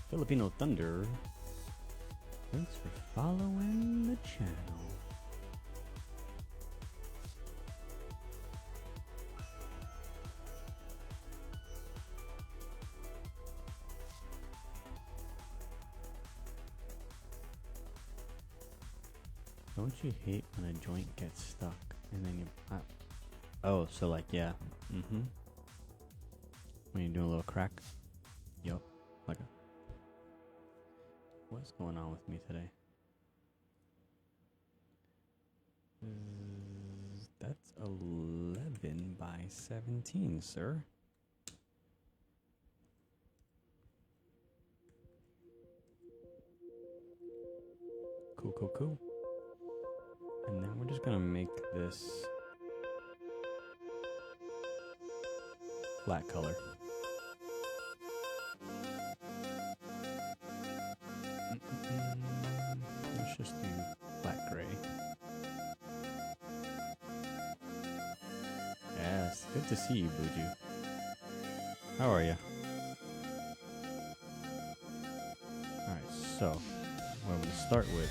Filipino Thunder, thanks for following the channel. Don't you hate when a joint gets stuck and then you... oh, so like, yeah. Mm-hmm. When you're doing a little crack. Yup. Like a... What's going on with me today? That's 11 by 17, sir. Cool, cool, cool. And then we're just gonna make this flat color. Let's just do flat gray. Yes, good to see you, Buju. How are you? Alright, so what I'm gonna start with.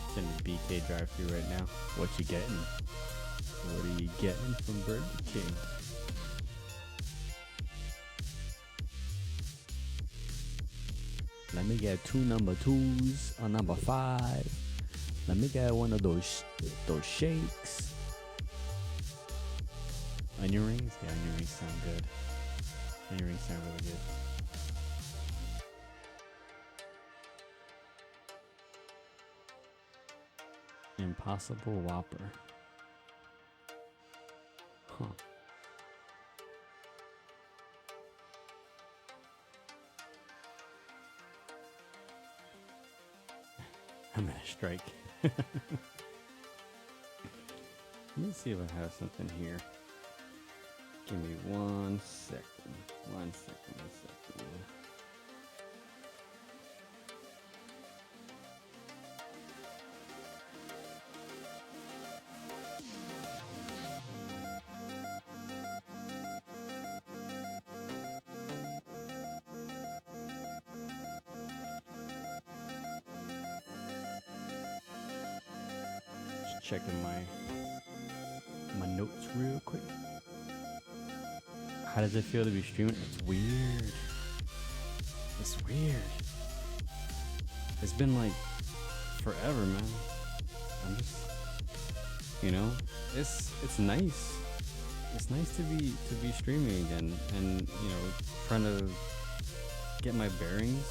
It's in the BK drive-thru right now. What you getting? What are you getting from Burger King? Let me get 2 number 2s, a number 5. Let me get one of those shakes. Onion rings? Yeah, onion rings sound good. Onion rings sound really good. Impossible Whopper. Huh. I'm at a strike. Let me see if I have something here. Give me 1 second. 1 second, 1 second. Just checking my notes real quick. How does it feel to be streaming? It's weird. It's weird. It's been like forever, man. I'm just, you know, it's nice. It's nice to be streaming again, and you know, trying to get my bearings.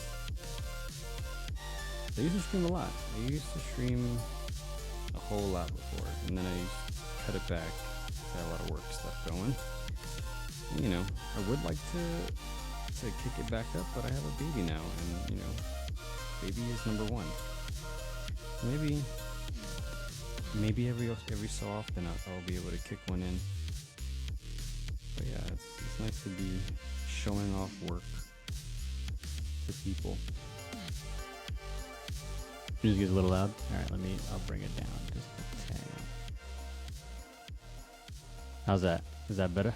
I used to stream a lot. I used to stream a whole lot before, and then I cut it back. I had a lot of work stuff going. And, you know, I would like to kick it back up, but I have a baby now, and you know, baby is number one. Maybe every so often I'll be able to kick one in. But yeah, it's nice to be showing off work to people. Music gets a little loud. All right, I'll bring it down just a tad. How's that? Is that better?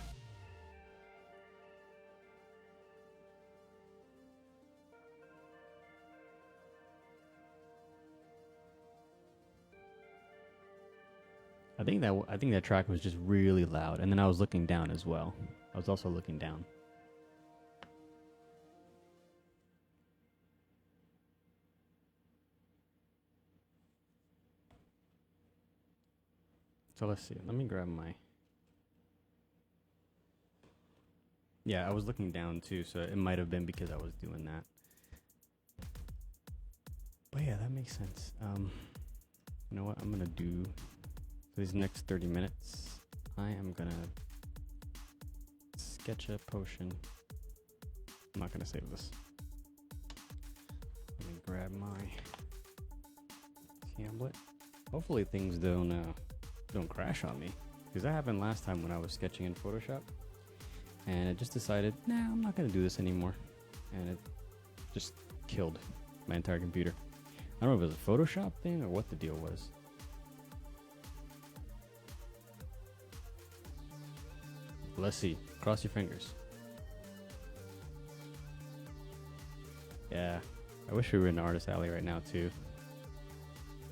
I think that track was just really loud, and then I was looking down as well. I was also looking down. So let's see. Let me grab my. Yeah, I was looking down too, so it might have been because I was doing that. But yeah, that makes sense. You know what I'm gonna do? For these next 30 minutes, I am gonna sketch a potion. I'm not gonna save this. Let me grab my tablet. Hopefully things don't crash on me, because that happened last time when I was sketching in Photoshop, and I just decided, nah, I'm not gonna do this anymore, and it just killed my entire computer. I don't know if it was a Photoshop thing or what the deal was. Let's see. Cross your fingers. Yeah. I wish we were in ArtistAlley right now too.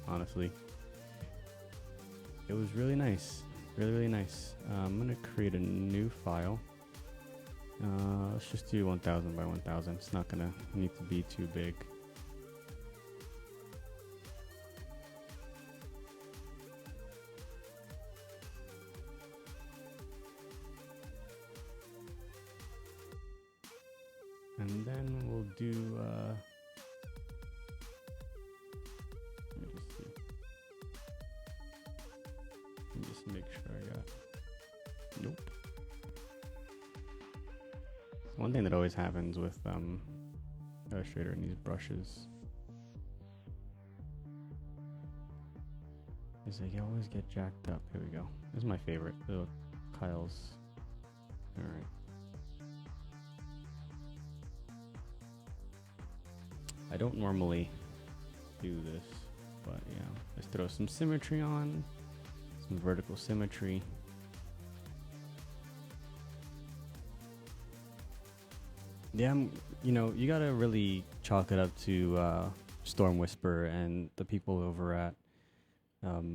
Honestly. It was really nice. Really, really nice. I'm going to create a new file. Let's just do 1000 by 1000. It's not going to need to be too big. And then we'll do, let me just see. Let me just make sure I got, nope. One thing that always happens with Illustrator and these brushes is they always get jacked up. Here we go. This is my favorite, little Kyle's. All right. I don't normally do this, but yeah, let's throw some symmetry on, some vertical symmetry. Yeah, you know, you gotta really chalk it up to Storm Whisper and the people over at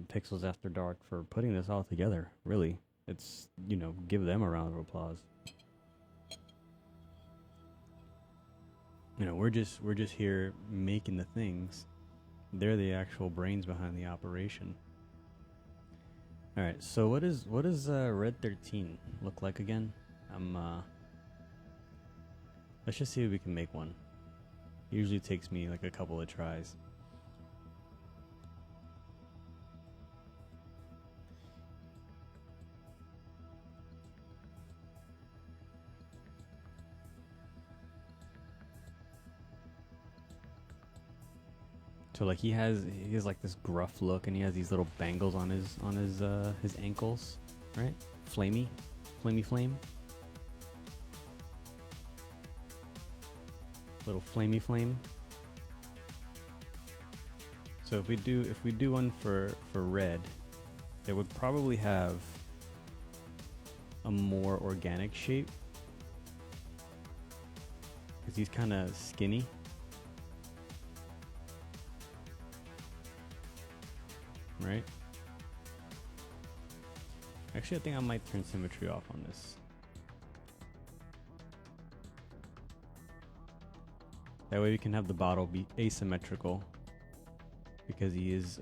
Pixels After Dark for putting this all together. Really, it's, you know, give them a round of applause. You know, we're just here making the things. They're the actual brains behind the operation. All right, so what does Red 13 look like again? Let's just see if we can make one. Usually takes me like a couple of tries. So like he has like this gruff look, and he has these little bangles on his ankles, right? Flamey flame. Little flamey flame. So if we do one for Red, it would probably have a more organic shape, because he's kind of skinny. Right? Actually, I think I might turn symmetry off on this. That way we can have the bottle be asymmetrical. because he is,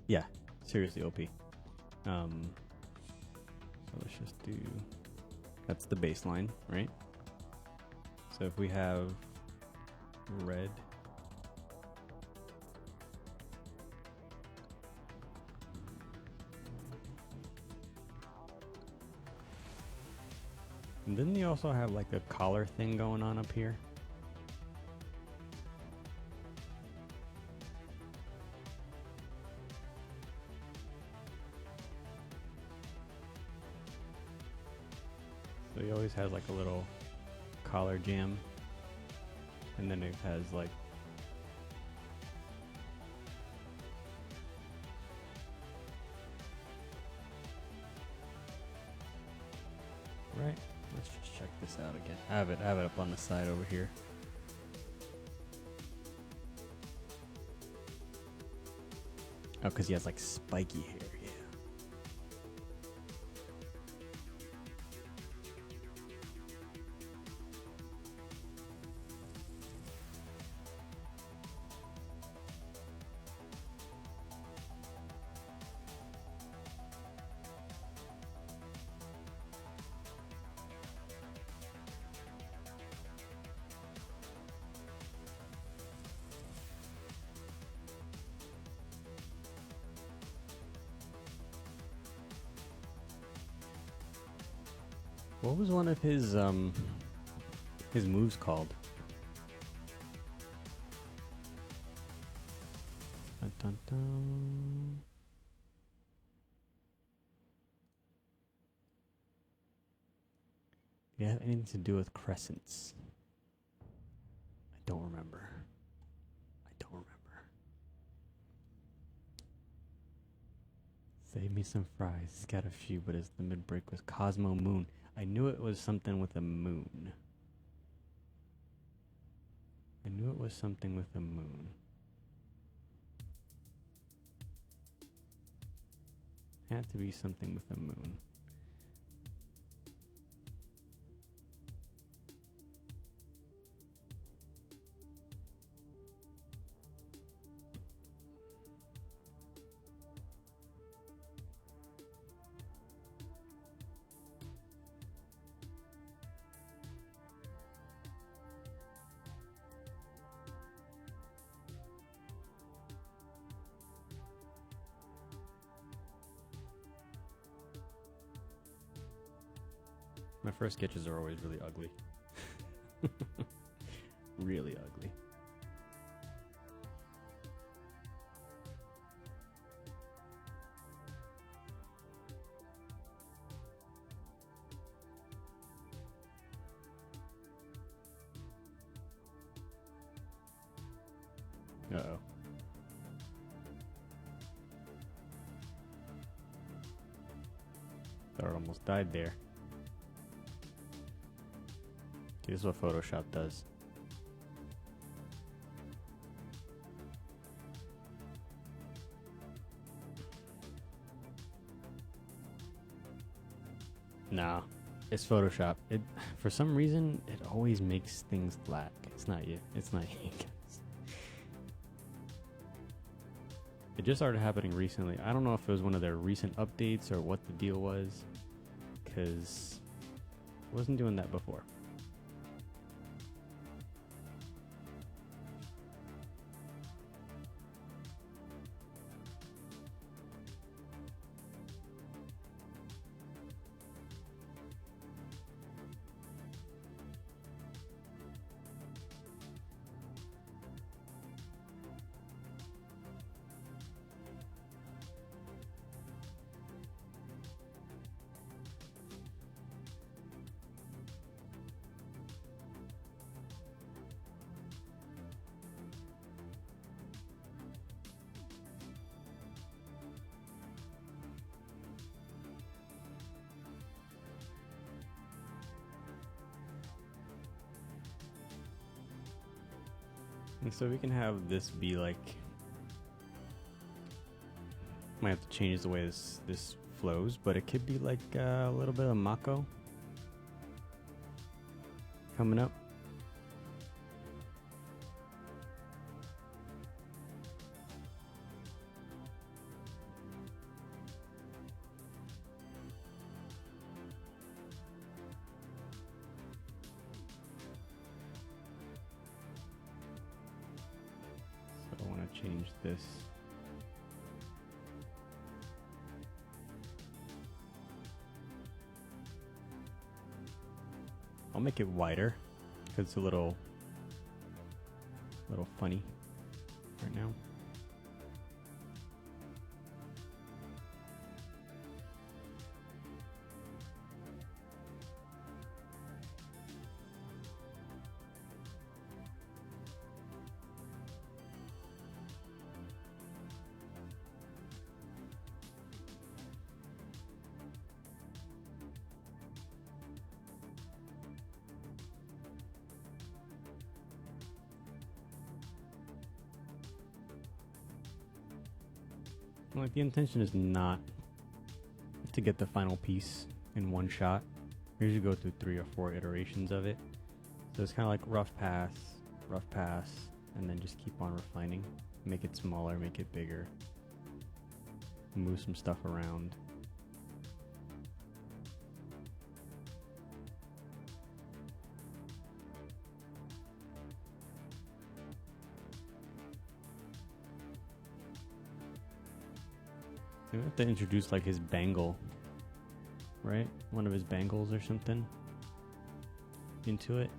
yeah, seriously OP. So let's just do, that's the baseline, right? So if we have red, and then you also have like a collar thing going on up here. So he always has like a little collar jam, and then it has like right. Let's just check this out again. I have it up on the side over here. Oh, because he has like spiky hair. Yeah. What was one of his moves called? Dun, dun, dun. Do you have anything to do with crescents? I don't remember. Save me some fries. It's got a few, but his limit break was Cosmo Moon. I knew it was something with a moon. Had to be something with a moon. My first sketches are always really ugly. Really ugly. Uh-oh. Thought it almost died there. This is what Photoshop does. Nah, it's Photoshop. It, for some reason, it always makes things black. It's not you. It's not you guys. It just started happening recently. I don't know if it was one of their recent updates or what the deal was, because it wasn't doing that before. And so we can have this be like, might have to change the way this flows, but it could be like a little bit of Mako coming up. change this. I'll make it wider because it's a little funny right now. Like, the intention is not to get the final piece in one shot. We usually go through 3 or 4 iterations of it. So it's kind of like rough pass, and then just keep on refining. Make it smaller, make it bigger. Move some stuff around. We have to introduce like his bangle, right? One of his bangles or something into it.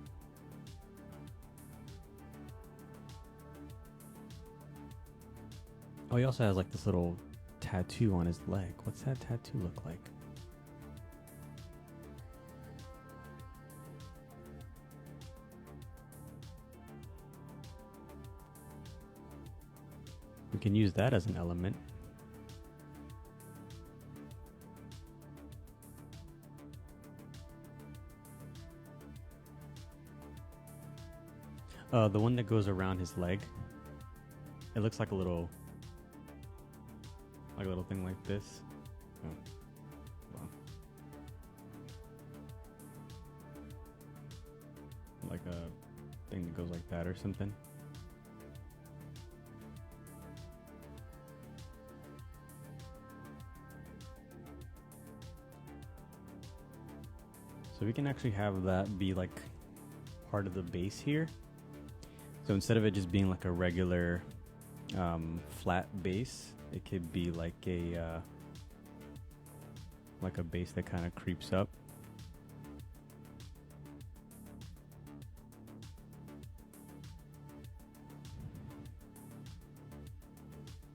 Oh, he also has like this little tattoo on his leg. What's that tattoo look like? We can use that as an element. The one that goes around his leg. It looks like a little thing like this. Oh. Wow. Like a thing that goes like that or something. So we can actually have that be like part of the base here. So instead of it just being like a regular flat base, it could be like a base that kind of creeps up.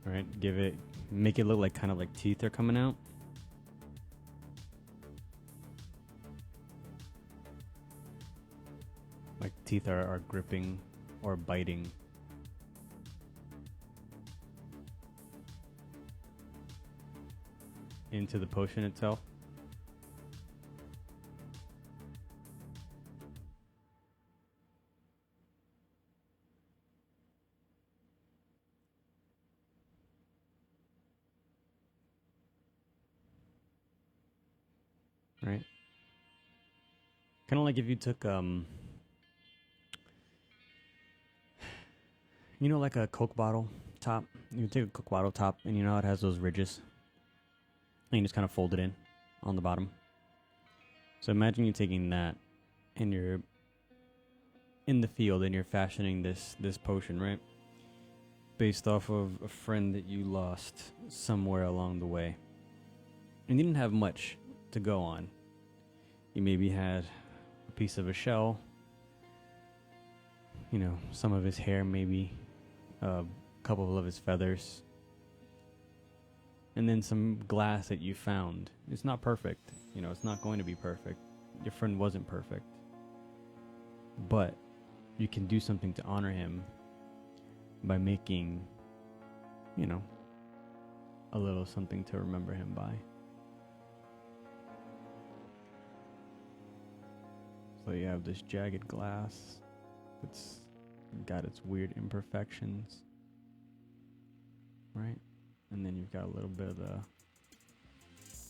All right, make it look like kind of like teeth are coming out. Like teeth are gripping or biting. Into the potion itself. Right? Kind of like if you took you know, like a Coke bottle top. You take a Coke bottle top, and you know how it has those ridges, and you just kind of fold it in on the bottom. So imagine you taking that, and you're in the field, and you're fashioning this potion, right? Based off of a friend that you lost somewhere along the way, and you didn't have much to go on. You maybe had a piece of a shell, you know, some of his hair, maybe a couple of his feathers, and then some glass that you found. It's not perfect, you know, it's not going to be perfect. Your friend wasn't perfect, but you can do something to honor him by making, you know, a little something to remember him by. So you have this jagged glass that's got its weird imperfections, right? And then you've got a little bit of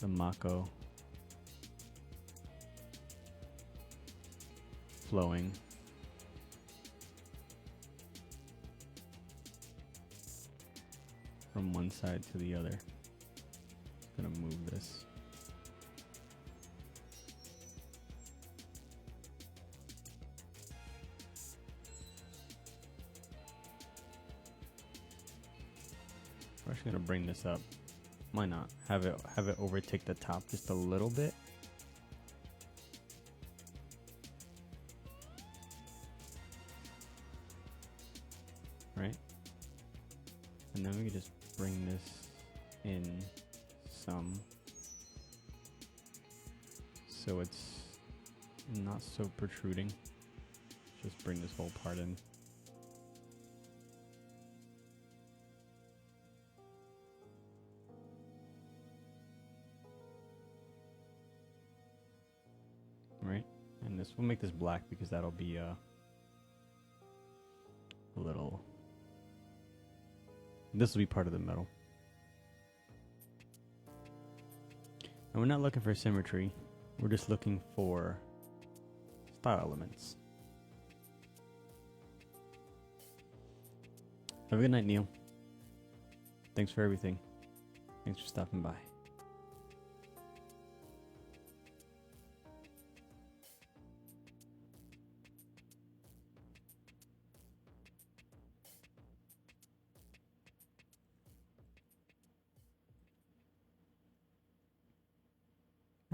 the mako flowing. From one side to the other. Gonna move this. We're actually gonna bring this up. Why not? Have it overtake the top just a little bit. Right? And then we can just bring this in some so it's not so protruding. Just bring this whole part in. Right? And this, we'll make this black because that'll be a little, this will be part of the metal. And we're not looking for symmetry. We're just looking for style elements. Have a good night, Neil. Thanks for everything. Thanks for stopping by.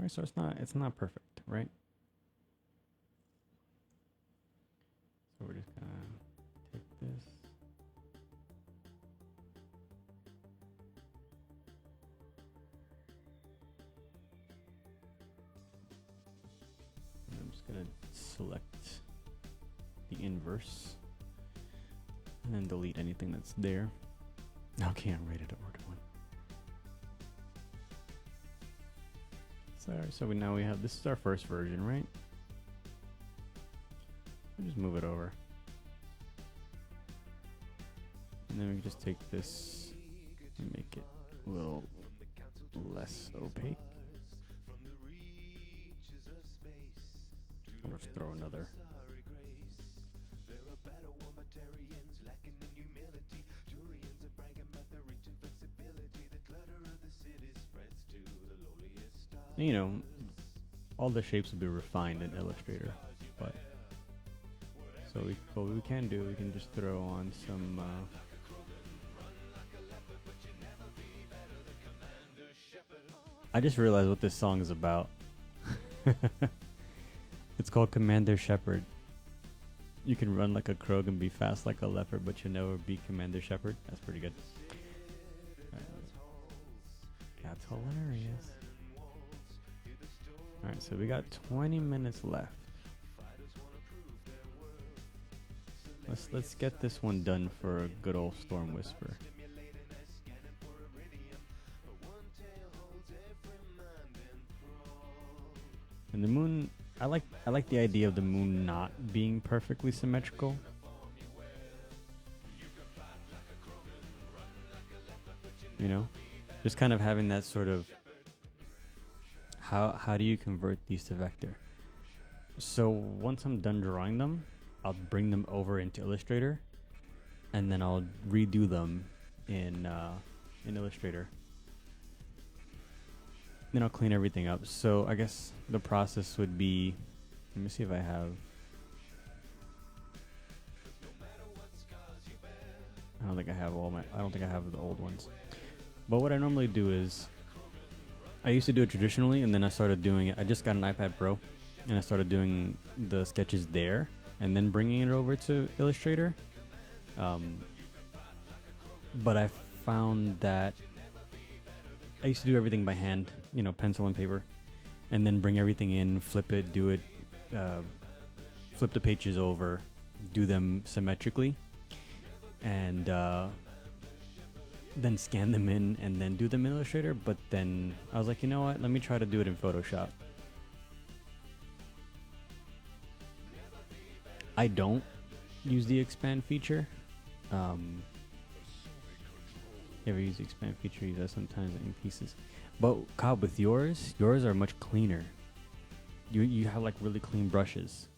Right, so it's not perfect, right? So we're just gonna take this. And I'm just gonna select the inverse and then delete anything that's there. Okay, I'm ready to order one. So now we have, this is our first version, right? We'll just move it over. And then we can just take this and make it a little less opaque. I'll just throw another. You know, all the shapes will be refined in Illustrator, but so what we can do, we can just throw on some I just realized what this song is about. It's called Commander Shepherd. You can run like a Krog and be fast like a leopard, but you'll never be Commander Shepherd. That's pretty good. That's hilarious. Alright, so we got 20 minutes left. Let's get this one done for a good old Storm Whisper. And the moon, I like the idea of the moon not being perfectly symmetrical. You know? Just kind of having that sort of how do you convert these to vector? So once I'm done drawing them, I'll bring them over into Illustrator, and then I'll redo them in Illustrator. Then I'll clean everything up. So I guess the process would be, let me see if I have. I don't think I have the old ones. But what I normally do is, I used to do it traditionally, and then I started doing it. I just got an iPad Pro, and I started doing the sketches there, and then bringing it over to Illustrator. But I found that I used to do everything by hand, you know, pencil and paper, and then bring everything in, flip it, do it, flip the pages over, do them symmetrically, and then scan them in and then do them in Illustrator. But then I was like, you know what, let me try to do it in Photoshop. I don't use the expand feature. You ever use the expand feature? Use that sometimes in pieces. But Cobb, with yours are much cleaner. You have like really clean brushes.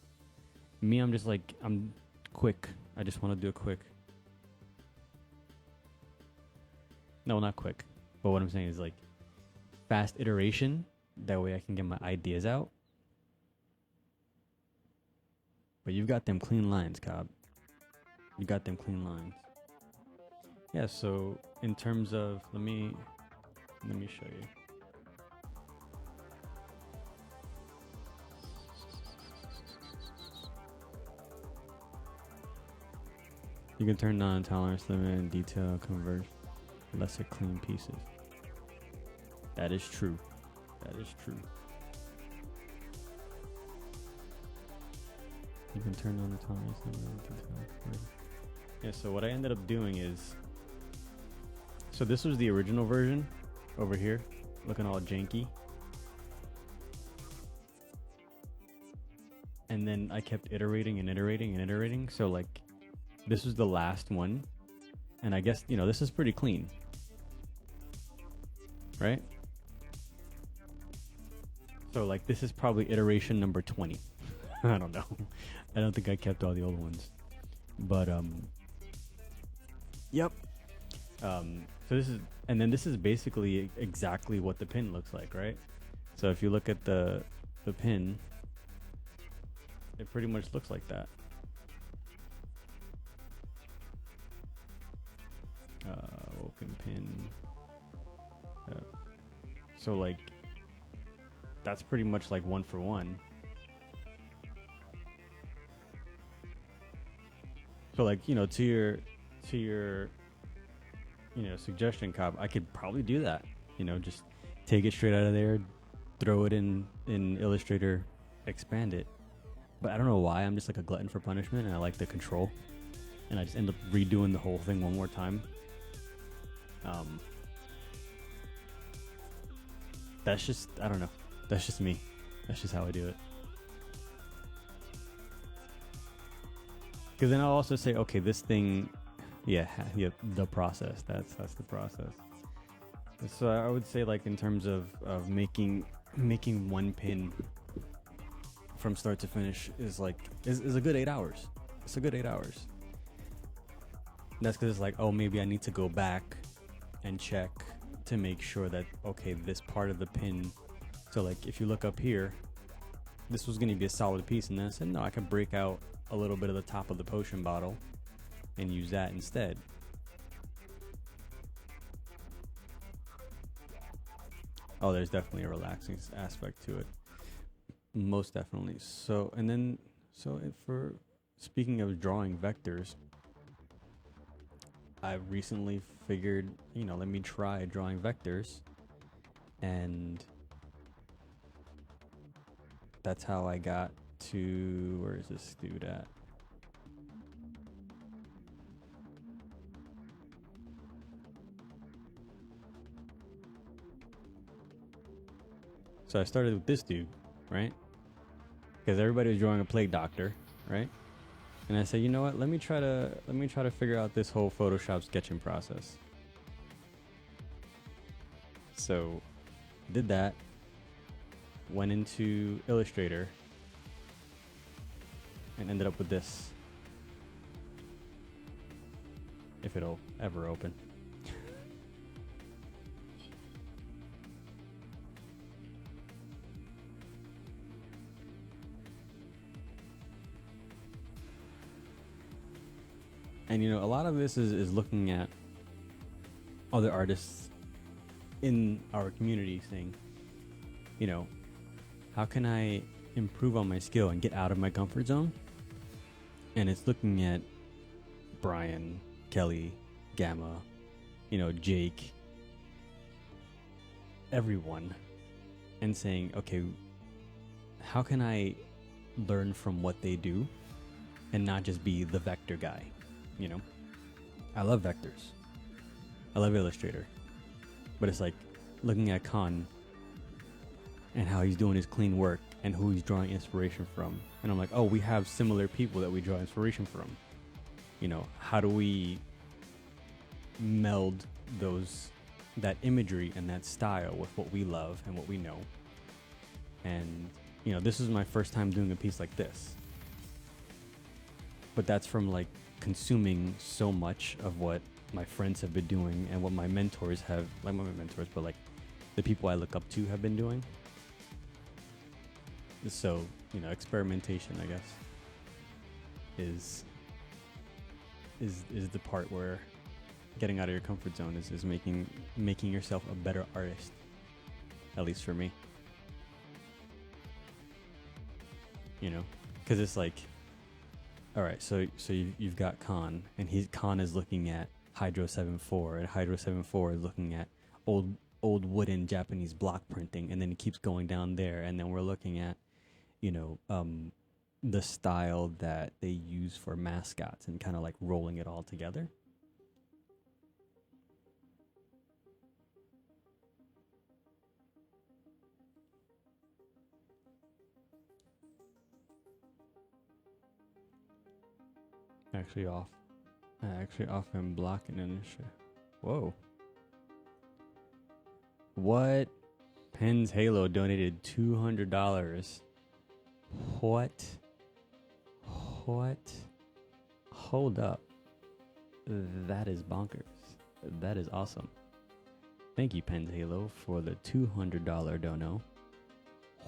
Me, I'm just like, I'm quick. I just want to do it quick. No, not quick. But what I'm saying is like fast iteration. That way I can get my ideas out. But you've got them clean lines, Cobb. You got them clean lines. Yeah, so in terms of, let me show you. You can turn on tolerance limit and detail converge lesser clean pieces. That is true. That is true. You can turn on the tolerance limit and detail converge. Yeah, so what I ended up doing is, so this was the original version over here, looking all janky. And then I kept iterating and iterating and iterating. So like, this was the last one. And I guess, you know, this is pretty clean. Right? So like, this is probably iteration number 20. I don't know. I don't think I kept all the old ones. But, yep. So this is, and then this is basically exactly what the pin looks like, right? So if you look at the pin, it pretty much looks like that. Open pin. So like, that's pretty much like one for one. So like, you know, to your you know, suggestion, Cobb, I could probably do that. You know, just take it straight out of there, throw it in Illustrator, expand it. But I don't know why, I'm just like a glutton for punishment, and I like the control, and I just end up redoing the whole thing one more time. That's just, I don't know. That's just me. That's just how I do it. Because then I'll also say, okay, this thing, yeah, the process. That's the process. So I would say, like, in terms of making one pin from start to finish is a good 8 hours. It's a good 8 hours. That's because it's like, oh, maybe I need to go back and check to make sure that, okay, this part of the pin. So like, if you look up here, this was going to be a solid piece, and then I said, no, I can break out a little bit of the top of the potion bottle and use that instead. Oh, there's definitely a relaxing aspect to it. Most definitely. So, and then, for speaking of drawing vectors, I recently figured, you know, let me try drawing vectors, and that's how I got to, where is this dude at? So I started with this dude, right? Because everybody was drawing a plague doctor, right? And I said, you know what? Let me try to figure out this whole Photoshop sketching process. So, did that. Went into Illustrator and ended up with this. If it'll ever open. And you know, a lot of this is looking at other artists in our community saying, you know, how can I improve on my skill and get out of my comfort zone? And it's looking at Brian, Kelly, Gamma, you know, Jake, everyone, and saying, okay, how can I learn from what they do and not just be the vector guy? You know, I love vectors. I love Illustrator. But it's like looking at Khan and how he's doing his clean work and who he's drawing inspiration from. And I'm like, oh, we have similar people that we draw inspiration from. You know, how do we meld that imagery and that style with what we love and what we know? And, you know, this is my first time doing a piece like this. But that's from like consuming so much of what my friends have been doing and what my mentors have, like my mentors, but like the people I look up to have been doing. So, you know, experimentation, I guess, is the part where getting out of your comfort zone is making yourself a better artist. At least for me. You know, because it's like, all right, so you've got Khan, and Khan is looking at Hydro 7.4, and Hydro 7.4 is looking at old wooden Japanese block printing, and then it keeps going down there, and then we're looking at, you know, the style that they use for mascots, and kind of like rolling it all together. Actually off and blocking and shit. Whoa. What? Pens Halo donated $200. What? Hold up. That is bonkers. That is awesome. Thank you, Pens Halo, for the $200 dono.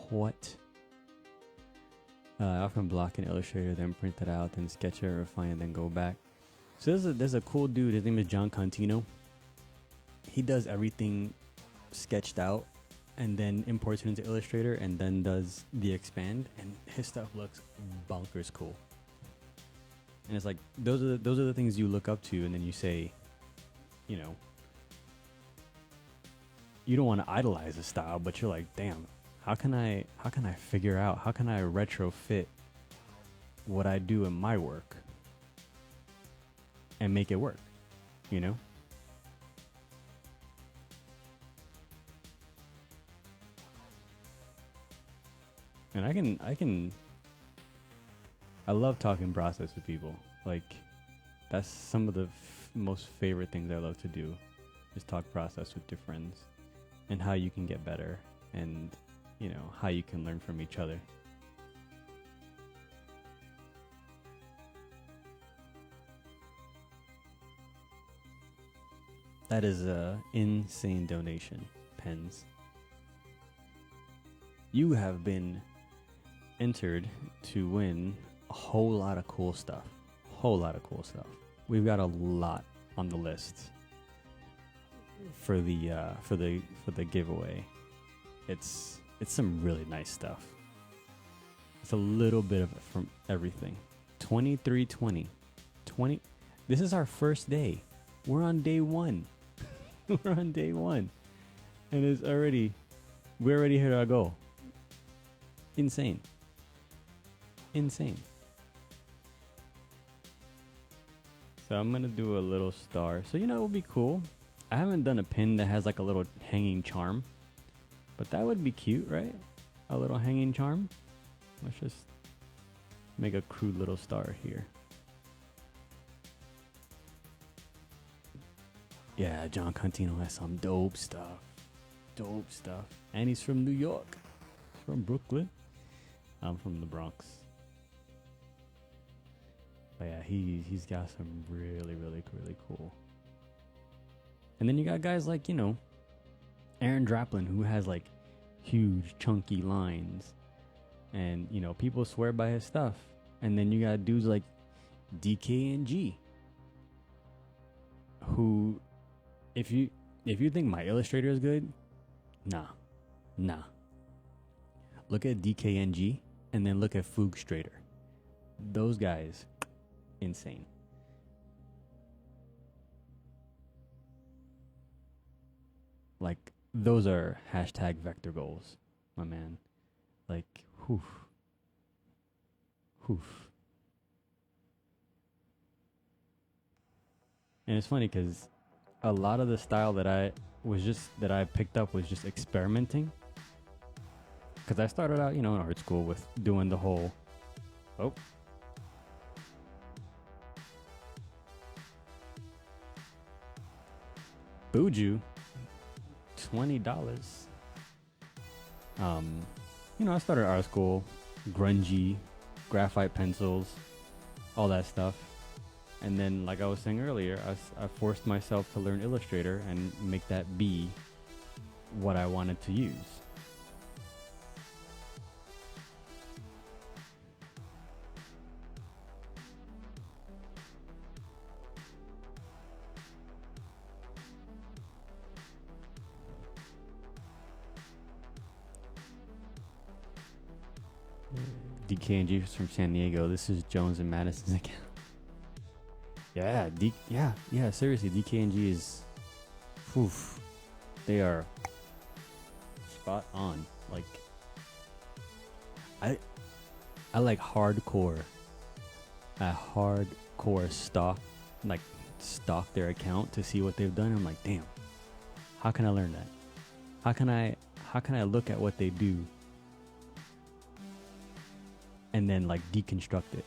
What? I often block in Illustrator, then print it out, then sketch it, refine it, then go back. So there's a cool dude. His name is John Contino. He does everything sketched out, and then imports it into Illustrator, and then does the expand. And his stuff looks bonkers cool. And it's like those are the things you look up to, and then you say, you know, you don't want to idolize a style, but you're like, damn. How can I figure out, how can I retrofit what I do in my work and make it work, you know? And I love talking process with people. Like, that's some of the most favorite things I love to do, is talk process with your friends and how you can get better, and you know, how you can learn from each other. That is a insane donation, Pens. You have been entered to win a whole lot of cool stuff. We've got a lot on the list for the giveaway. It's some really nice stuff. It's a little bit of it from everything. 2320. This is our first day. We're on day 1. We're on day 1. And we're already hit our goal. Insane. So I'm going to do a little star. So, you know, it would be cool. I haven't done a pin that has like a little hanging charm. But that would be cute, right? A little hanging charm. Let's just make a crude little star here. Yeah, John Contino has some dope stuff. And he's from New York. He's from Brooklyn. I'm from the Bronx. But yeah, he's got some really, really, really cool. And then you got guys like, you know, Aaron Draplin, who has like huge chunky lines, and you know, people swear by his stuff. And then you got dudes like DKNG, who, if you think my Illustrator is good, nah. Look at DKNG and then look at Foogstrader. Those guys, insane. Like, those are hashtag vector goals, my man. Like, whew. And it's funny because a lot of the style that I picked up was just experimenting. Because I started out, you know, in art school with doing the whole, Buju. $20. You know, I started art school, grungy, graphite pencils, all that stuff. And then, like I was saying earlier, I forced myself to learn Illustrator and make that be what I wanted to use. DKNG from San Diego. This is Jones and Madison's account. Yeah. Seriously, DKNG is, oof, they are spot on. Like, I like hardcore. Stalk their account to see what they've done. I'm like, damn, how can I learn that? How can I look at what they do and then like deconstruct it?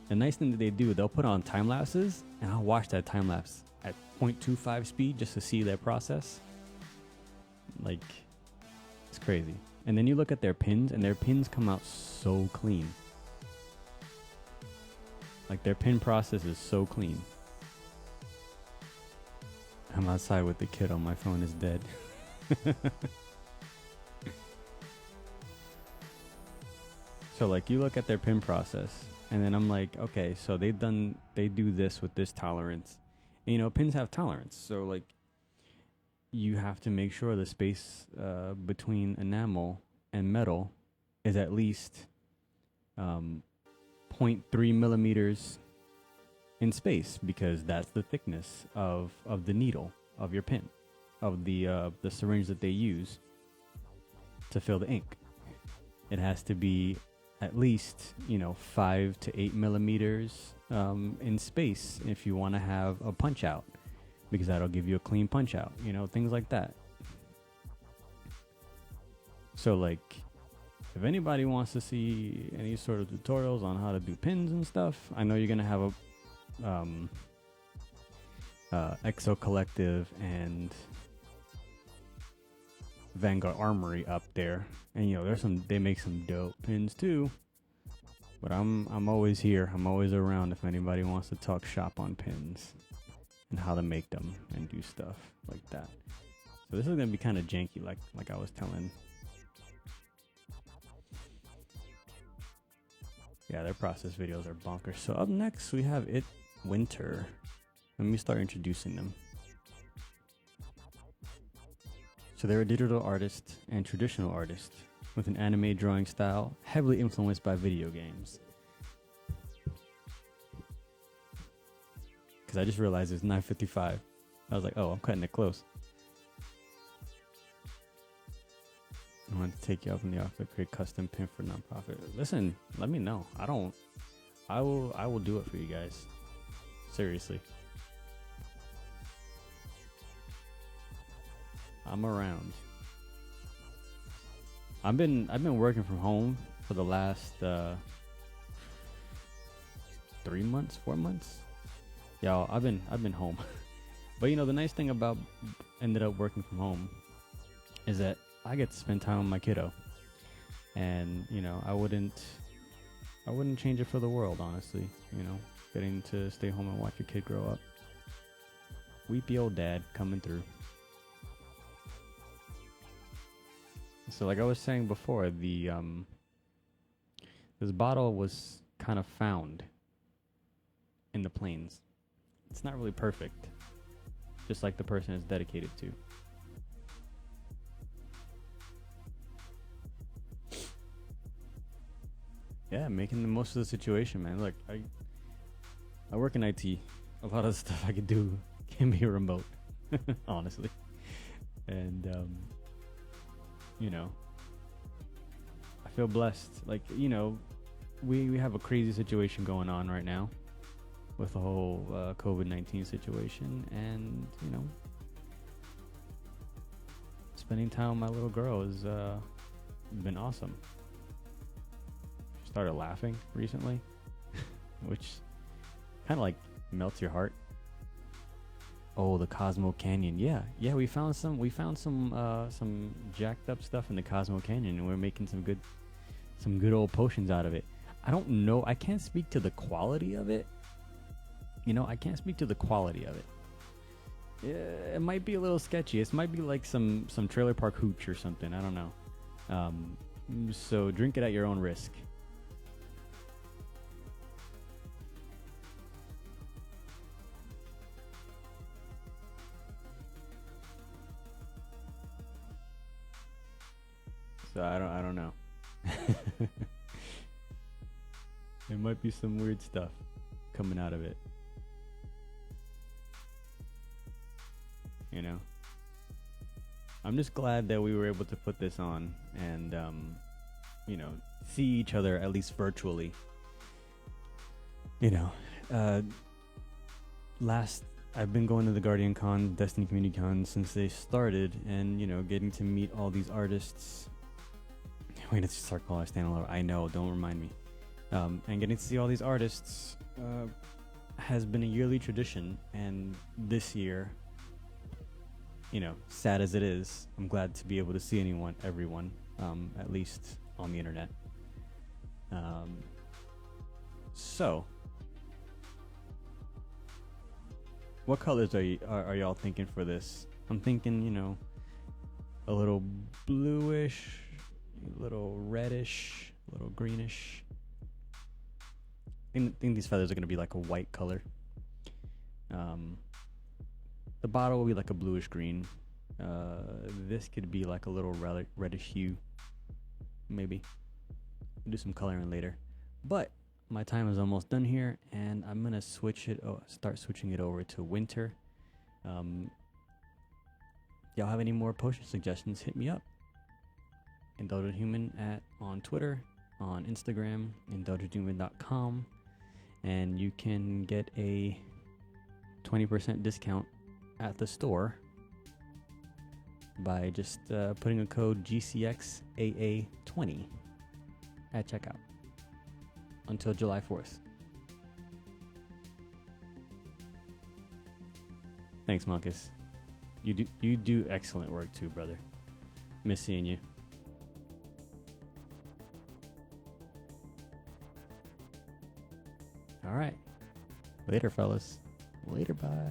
The nice thing that they do, they'll put on time lapses, and I'll watch that time lapse at 0.25 speed just to see their process. Like, it's crazy. And then you look at their pins, and their pins come out so clean. Like, their pin process is so clean. I'm outside with the kid on my phone is dead. So like, you look at their pin process, and then I'm like, okay, so they do this with this tolerance. And, you know, pins have tolerance, so like, you have to make sure the space between enamel and metal is at least 0.3 millimeters in space, because that's the thickness of the needle of your pin, of the syringe that they use to fill the ink. It has to be at least, 5 to 8 millimeters in space if you want to have a punch out, because that'll give you a clean punch out, things like that. So like, if anybody wants to see any sort of tutorials on how to do pins and stuff, I know you're gonna have a Exo Collective and Vanguard Armory up there, and they make some dope pins too. But I'm always here. I'm always around if anybody wants to talk shop on pins and how to make them and do stuff like that. So this is gonna be kind of janky, like I was telling. Yeah, their process videos are bonkers. So up next we have Winter. Let me start introducing them. So they're a digital artist and traditional artist with an anime drawing style heavily influenced by video games. Because I just realized it's 9:55. I was like, oh, I'm cutting it close. I want to take you up on the offer to create custom pin for nonprofit. Listen, let me know. I will do it for you guys. Seriously. I'm around. I've been working from home for the last 3 months, 4 months. Y'all, I've been home. But the nice thing about ended up working from home is that I get to spend time with my kiddo. And, I wouldn't change it for the world, honestly. Getting to stay home and watch your kid grow up. Weepy old dad coming through. So like I was saying before, this bottle was kind of found in the plains. It's not really perfect, just like the person is dedicated to. Yeah, making the most of the situation, man. Look, I work in IT. A lot of the stuff I could do can be remote, honestly. And I feel blessed. Like, we have a crazy situation going on right now with the whole COVID-19 situation, and spending time with my little girl has been awesome. She started laughing recently, which kind of like melts your heart. Oh, the Cosmo Canyon. Yeah, we found some jacked up stuff in the Cosmo Canyon, and we're making some good old potions out of it. I don't know. I can't speak to the quality of it. I can't speak to the quality of it. Yeah, it might be a little sketchy. It might be like some trailer park hooch or something. I don't know. So drink it at your own risk. So I don't know. There might be some weird stuff coming out of it. You know? I'm just glad that we were able to put this on and, you know, see each other at least virtually. You know, I've been going to the Guardian Con, Destiny Community Con since they started, and, you know, getting to meet all these artists. Wait, let's start calling it standalone. I know, don't remind me. And getting to see all these artists has been a yearly tradition, and this year, you know, sad as it is, I'm glad to be able to see everyone, at least on the internet. So, what colors are y'all thinking for this? I'm thinking, you know, a little bluish, a little reddish, a little greenish. I think these feathers are going to be like a white color. The bottle will be like a bluish green. This could be like a little reddish hue. Maybe. We'll do some coloring later. But my time is almost done here, and I'm going to start switching it over to winter. Y'all have any more potion suggestions, hit me up. IndulgentHuman on Twitter, on Instagram, IndulgentHuman.com, and you can get a 20% discount at the store by just putting a code GCXAA20 at checkout until July 4th. Thanks, Marcus. You do excellent work too, brother. Miss seeing you. All right. Later, fellas. Later, bye.